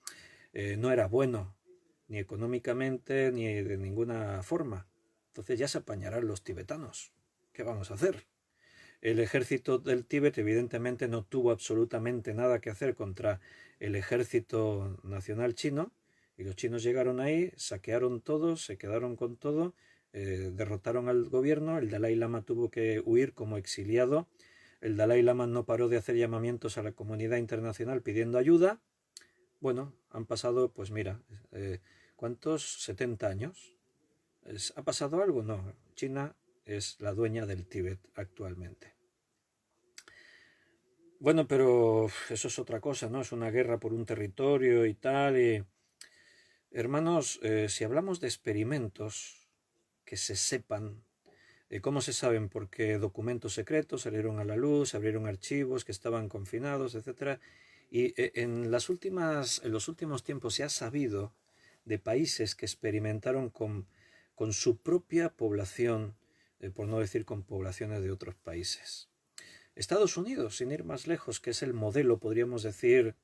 no era bueno, ni económicamente ni de ninguna forma. Entonces ya se apañarán los tibetanos. ¿Qué vamos a hacer? El ejército del Tíbet evidentemente no tuvo absolutamente nada que hacer contra el ejército nacional chino y los chinos llegaron ahí, saquearon todo, se quedaron con todo, derrotaron al gobierno, el Dalai Lama tuvo que huir como exiliado, el Dalai Lama no paró de hacer llamamientos a la comunidad internacional pidiendo ayuda. Bueno, han pasado, pues mira, ¿cuántos? 70 años. ¿Ha pasado algo? No, China es la dueña del Tíbet actualmente. Bueno, pero eso es otra cosa, ¿no? Es una guerra por un territorio y tal. Y... Hermanos, si hablamos de experimentos que se sepan, ¿cómo se saben? Porque documentos secretos salieron a la luz, se abrieron archivos que estaban confinados, etcétera. Y en los últimos tiempos se ha sabido de países que experimentaron con su propia población, por no decir con poblaciones de otros países. Estados Unidos, sin ir más lejos, que es el modelo, podríamos decir,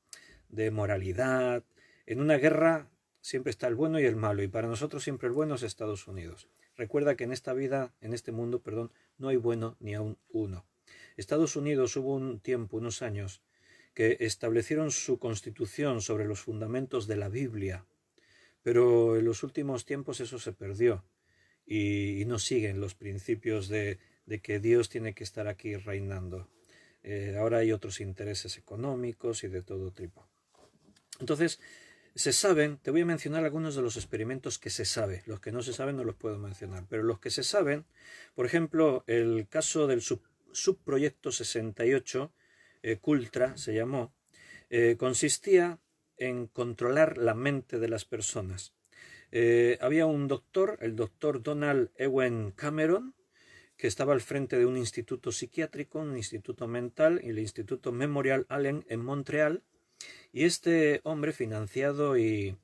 de moralidad. En una guerra siempre está el bueno y el malo, y para nosotros siempre el bueno es Estados Unidos. Recuerda que en esta vida, en este mundo, perdón, no hay bueno ni aun uno. Estados Unidos hubo un tiempo, unos años, que establecieron su constitución sobre los fundamentos de la Biblia, pero en los últimos tiempos eso se perdió y no siguen los principios de que Dios tiene que estar aquí reinando. Ahora hay otros intereses económicos y de todo tipo. Entonces, se saben, te voy a mencionar algunos de los experimentos que se sabe. Los que no se saben no los puedo mencionar, pero los que se saben, por ejemplo, el caso del subproyecto 68, Cultra se llamó, consistía en controlar la mente de las personas. Había un doctor, el doctor Donald Ewen Cameron, que estaba al frente de un instituto psiquiátrico, un instituto mental, el Instituto Memorial Allen en Montreal, y este hombre, financiado y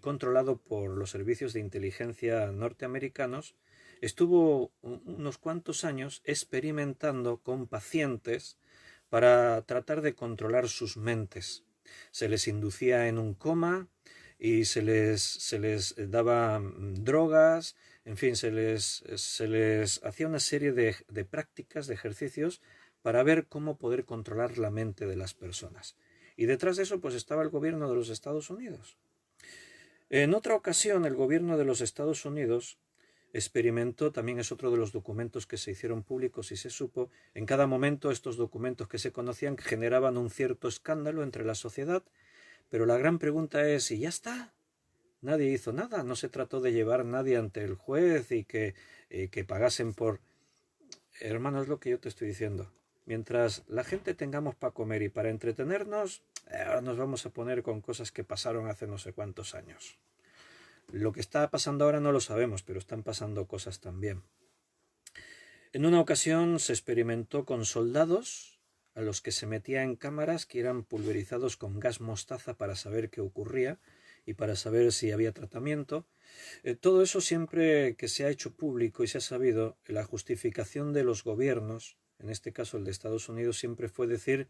controlado por los servicios de inteligencia norteamericanos, estuvo unos cuantos años experimentando con pacientes para tratar de controlar sus mentes. Se les inducía en un coma y se les daba drogas, en fin, se les hacía una serie de prácticas, de ejercicios, para ver cómo poder controlar la mente de las personas. Y detrás de eso pues estaba el gobierno de los Estados Unidos. En otra ocasión el gobierno de los Estados Unidos experimentó, también es otro de los documentos que se hicieron públicos y se supo, en cada momento estos documentos que se conocían generaban un cierto escándalo entre la sociedad, pero la gran pregunta es, ¿y ya está? Nadie hizo nada, no se trató de llevar a nadie ante el juez y que pagasen por... Hermano, es lo que yo te estoy diciendo. Mientras la gente tengamos para comer y para entretenernos, ahora nos vamos a poner con cosas que pasaron hace no sé cuántos años. Lo que está pasando ahora no lo sabemos, pero están pasando cosas también. En una ocasión se experimentó con soldados a los que se metía en cámaras que eran pulverizados con gas mostaza para saber qué ocurría y para saber si había tratamiento. Todo eso siempre que se ha hecho público y se ha sabido, la justificación de los gobiernos, en este caso el de Estados Unidos, siempre fue decir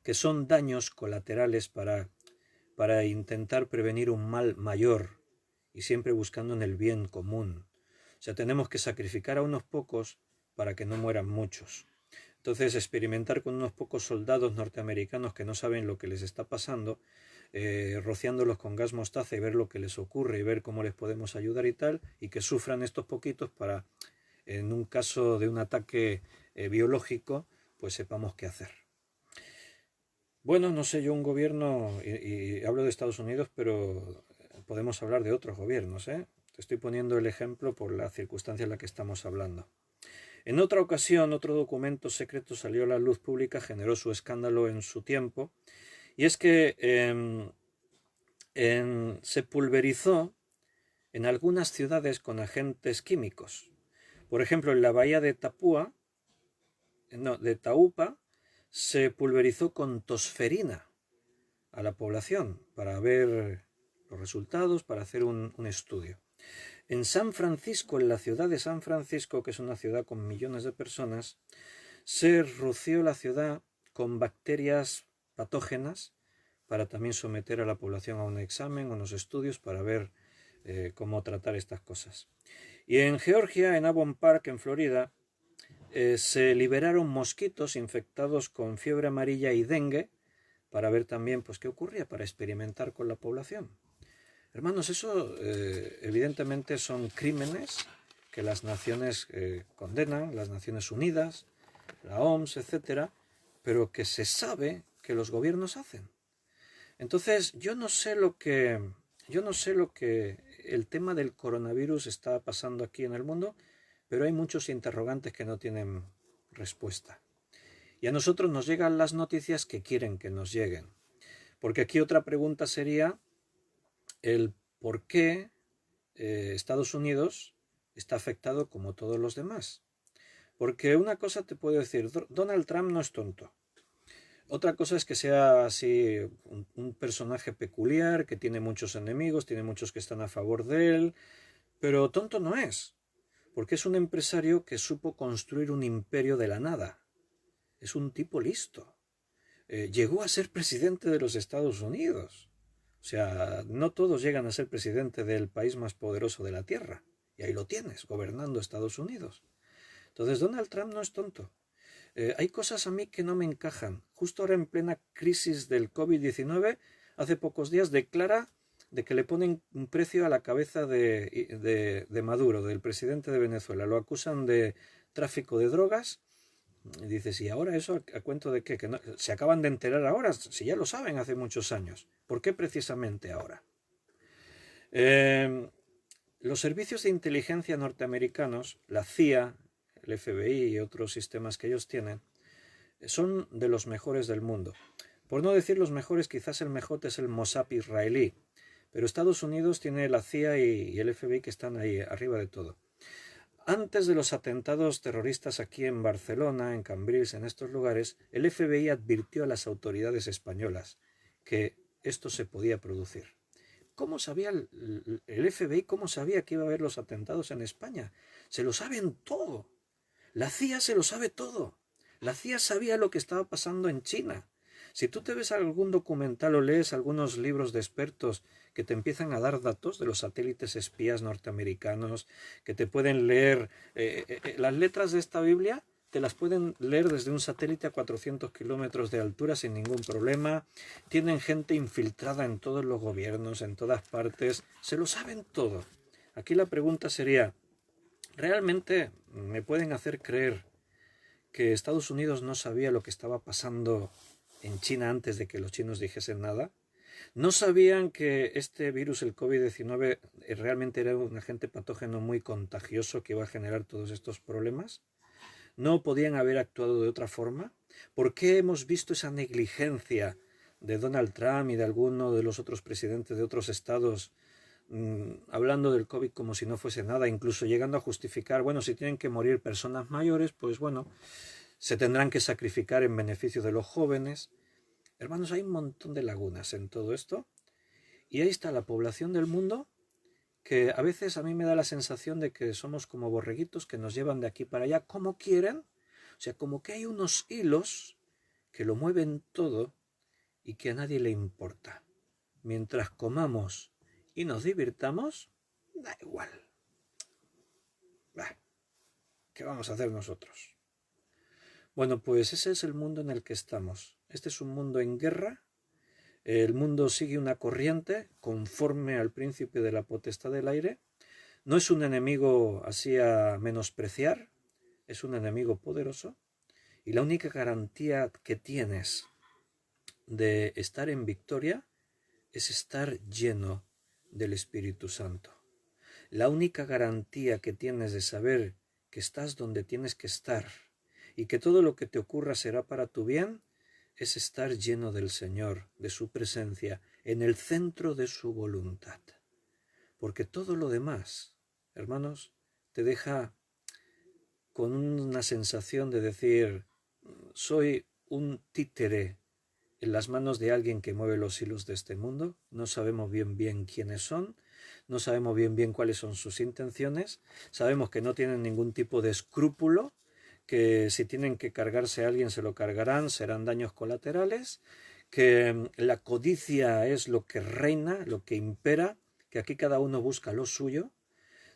que son daños colaterales para intentar prevenir un mal mayor y siempre buscando en el bien común. O sea, tenemos que sacrificar a unos pocos para que no mueran muchos. Entonces, experimentar con unos pocos soldados norteamericanos que no saben lo que les está pasando, rociándolos con gas mostaza y ver lo que les ocurre y ver cómo les podemos ayudar y tal, y que sufran estos poquitos para, en un caso de un ataque biológico, pues sepamos qué hacer. Bueno, no sé yo un gobierno, y hablo de Estados Unidos, pero podemos hablar de otros gobiernos, ¿eh? Te estoy poniendo el ejemplo por la circunstancia en la que estamos hablando. En otra ocasión, otro documento secreto salió a la luz pública, generó su escándalo en su tiempo, y es que se pulverizó en algunas ciudades con agentes químicos. Por ejemplo, en la bahía de Taupa, se pulverizó con tosferina a la población para ver los resultados, para hacer un estudio. En San Francisco, en la ciudad de San Francisco, que es una ciudad con millones de personas, se roció la ciudad con bacterias patógenas para también someter a la población a un examen, a unos estudios para ver cómo tratar estas cosas. Y en Georgia, en Avon Park, en Florida, se liberaron mosquitos infectados con fiebre amarilla y dengue para ver también pues, qué ocurría, para experimentar con la población. Hermanos, eso evidentemente son crímenes que las naciones condenan, las Naciones Unidas, la OMS, etcétera, pero que se sabe que los gobiernos hacen. Entonces, yo no sé lo que el tema del coronavirus está pasando aquí en el mundo, pero hay muchos interrogantes que no tienen respuesta. Y a nosotros nos llegan las noticias que quieren que nos lleguen. Porque aquí otra pregunta sería el por qué Estados Unidos está afectado como todos los demás. Porque una cosa te puedo decir, Donald Trump no es tonto. Otra cosa es que sea así un personaje peculiar, que tiene muchos enemigos, tiene muchos que están a favor de él, pero tonto no es, porque es un empresario que supo construir un imperio de la nada. Es un tipo listo. Llegó a ser presidente de los Estados Unidos. O sea, no todos llegan a ser presidente del país más poderoso de la Tierra. Y ahí lo tienes, gobernando Estados Unidos. Entonces, Donald Trump no es tonto. Hay cosas a mí que no me encajan. Justo ahora en plena crisis del COVID-19, hace pocos días declara de que le ponen un precio a la cabeza de Maduro, del presidente de Venezuela. Lo acusan de tráfico de drogas. Y dices, ¿y ahora eso a cuento de qué? Que no, se acaban de enterar ahora, si ya lo saben hace muchos años. ¿Por qué precisamente ahora? Los servicios de inteligencia norteamericanos, la CIA, el FBI y otros sistemas que ellos tienen, son de los mejores del mundo. Por no decir los mejores, quizás el mejor es el Mossad israelí, pero Estados Unidos tiene la CIA y el FBI que están ahí arriba de todo. Antes de los atentados terroristas aquí en Barcelona, en Cambrils, en estos lugares, el FBI advirtió a las autoridades españolas que esto se podía producir. ¿Cómo sabía el FBI? ¿Cómo sabía que iba a haber los atentados en España? Se lo saben todo. La CIA se lo sabe todo. La CIA sabía lo que estaba pasando en China. Si tú te ves algún documental o lees algunos libros de expertos que te empiezan a dar datos de los satélites espías norteamericanos, que te pueden leer las letras de esta Biblia, te las pueden leer desde un satélite a 400 kilómetros de altura sin ningún problema. Tienen gente infiltrada en todos los gobiernos, en todas partes. Se lo saben todo. Aquí la pregunta sería, realmente me pueden hacer creer que Estados Unidos no sabía lo que estaba pasando en China antes de que los chinos dijesen nada. No sabían que este virus, el COVID-19, realmente era un agente patógeno muy contagioso que iba a generar todos estos problemas. No podían haber actuado de otra forma. ¿Por qué hemos visto esa negligencia de Donald Trump y de alguno de los otros presidentes de otros estados hablando del COVID como si no fuese nada, incluso llegando a justificar, bueno, si tienen que morir personas mayores, pues bueno, se tendrán que sacrificar en beneficio de los jóvenes? Hermanos, hay un montón de lagunas en todo esto, y ahí está la población del mundo, que a veces a mí me da la sensación de que somos como borreguitos que nos llevan de aquí para allá como quieren, o sea, como que hay unos hilos que lo mueven todo y que a nadie le importa. Mientras comamos y nos divirtamos, da igual. Bah, ¿qué vamos a hacer nosotros? Bueno, pues ese es el mundo en el que estamos. Este es un mundo en guerra. El mundo sigue una corriente conforme al príncipe de la potestad del aire. No es un enemigo así a menospreciar, es un enemigo poderoso. Y la única garantía que tienes de estar en victoria es estar lleno del Espíritu Santo. La única garantía que tienes de saber que estás donde tienes que estar y que todo lo que te ocurra será para tu bien es estar lleno del Señor, de su presencia, en el centro de su voluntad. Porque todo lo demás, hermanos, te deja con una sensación de decir, soy un títere en las manos de alguien que mueve los hilos de este mundo. No sabemos bien quiénes son, no sabemos bien cuáles son sus intenciones, sabemos que no tienen ningún tipo de escrúpulo, que si tienen que cargarse a alguien se lo cargarán, serán daños colaterales, que la codicia es lo que reina, lo que impera, que aquí cada uno busca lo suyo.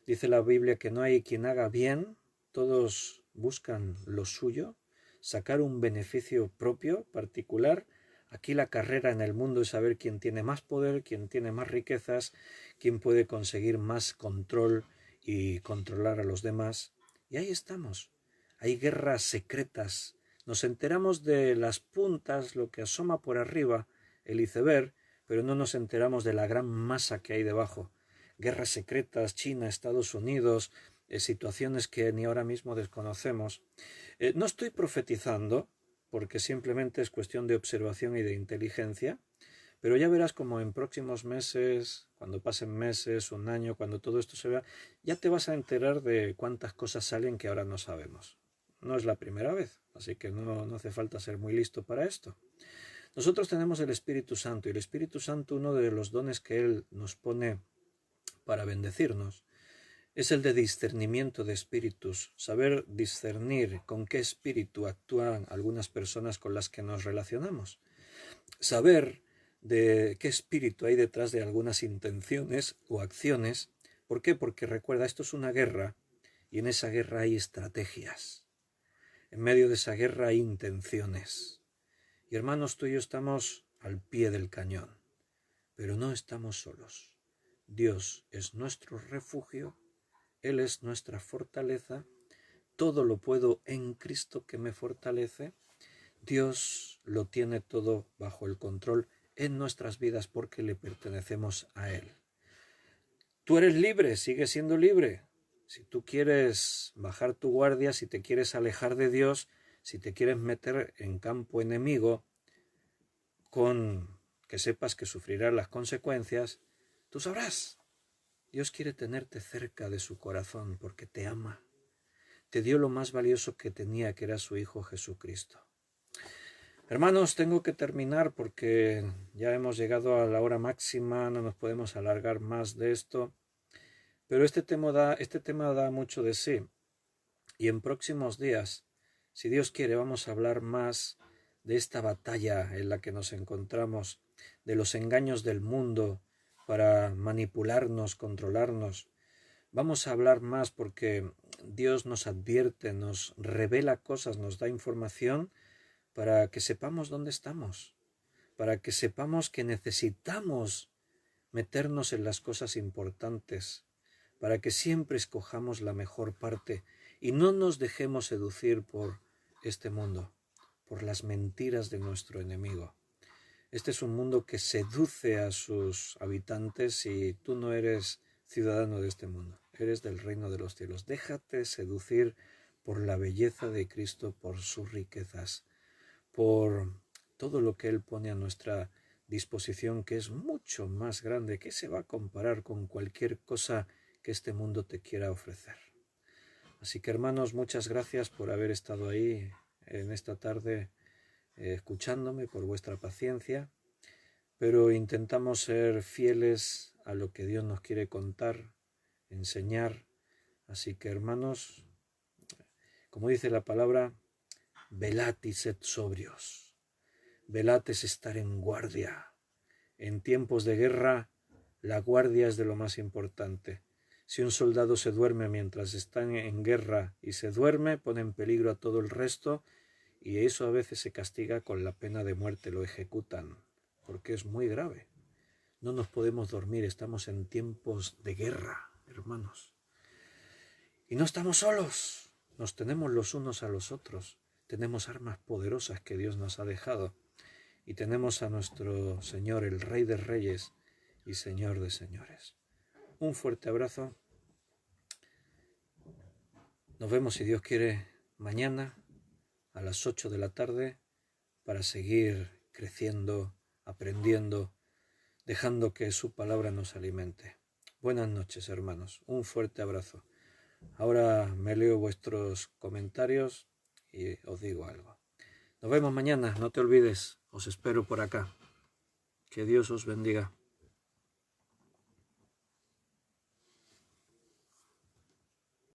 Dice la Biblia que no hay quien haga bien, todos buscan lo suyo, sacar un beneficio propio, particular. Aquí la carrera en el mundo es saber quién tiene más poder, quién tiene más riquezas, quién puede conseguir más control y controlar a los demás. Y ahí estamos. Hay guerras secretas. Nos enteramos de las puntas, lo que asoma por arriba, el iceberg, pero no nos enteramos de la gran masa que hay debajo. Guerras secretas, China, Estados Unidos, situaciones que ni ahora mismo desconocemos. No estoy profetizando, porque simplemente es cuestión de observación y de inteligencia, pero ya verás como en próximos meses, cuando pasen meses, un año, cuando todo esto se vea, ya te vas a enterar de cuántas cosas salen que ahora no sabemos. No es la primera vez, así que no hace falta ser muy listo para esto. Nosotros tenemos el Espíritu Santo, y el Espíritu Santo, uno de los dones que Él nos pone para bendecirnos, es el de discernimiento de espíritus, saber discernir con qué espíritu actúan algunas personas con las que nos relacionamos, saber de qué espíritu hay detrás de algunas intenciones o acciones. ¿Por qué? Porque recuerda, esto es una guerra y en esa guerra hay estrategias, en medio de esa guerra hay intenciones. Y hermanos, tú y yo estamos al pie del cañón, pero no estamos solos. Dios es nuestro refugio, Él es nuestra fortaleza, todo lo puedo en Cristo que me fortalece. Dios lo tiene todo bajo el control en nuestras vidas porque le pertenecemos a Él. Tú eres libre, sigues siendo libre. Si tú quieres bajar tu guardia, si te quieres alejar de Dios, si te quieres meter en campo enemigo, con que sepas que sufrirás las consecuencias, tú sabrás. Dios quiere tenerte cerca de su corazón porque te ama. Te dio lo más valioso que tenía, que era su Hijo Jesucristo. Hermanos, tengo que terminar porque ya hemos llegado a la hora máxima, no nos podemos alargar más de esto. Pero este tema da mucho de sí. Y en próximos días, si Dios quiere, vamos a hablar más de esta batalla en la que nos encontramos, de los engaños del mundo para manipularnos, controlarnos. Vamos a hablar más porque Dios nos advierte, nos revela cosas, nos da información para que sepamos dónde estamos, para que sepamos que necesitamos meternos en las cosas importantes, para que siempre escojamos la mejor parte y no nos dejemos seducir por este mundo, por las mentiras de nuestro enemigo. Este es un mundo que seduce a sus habitantes y tú no eres ciudadano de este mundo, eres del reino de los cielos. Déjate seducir por la belleza de Cristo, por sus riquezas, por todo lo que Él pone a nuestra disposición, que es mucho más grande, que se va a comparar con cualquier cosa que este mundo te quiera ofrecer. Así que, hermanos, muchas gracias por haber estado ahí en esta tarde escuchándome, por vuestra paciencia, pero intentamos ser fieles a lo que Dios nos quiere contar, enseñar. Así que, hermanos, como dice la palabra, velad y sed sobrios. Velad es estar en guardia. En tiempos de guerra, la guardia es de lo más importante. Si un soldado se duerme mientras están en guerra y se duerme, pone en peligro a todo el resto, y eso a veces se castiga con la pena de muerte, lo ejecutan, porque es muy grave. No nos podemos dormir, estamos en tiempos de guerra, hermanos. Y no estamos solos, nos tenemos los unos a los otros. Tenemos armas poderosas que Dios nos ha dejado. Y tenemos a nuestro Señor, el Rey de Reyes y Señor de Señores. Un fuerte abrazo. Nos vemos, si Dios quiere, mañana a las 8 de la tarde para seguir creciendo, aprendiendo, dejando que su palabra nos alimente. Buenas noches, hermanos. Un fuerte abrazo. Ahora me leo vuestros comentarios y os digo algo. Nos vemos mañana, no te olvides. Os espero por acá. Que Dios os bendiga.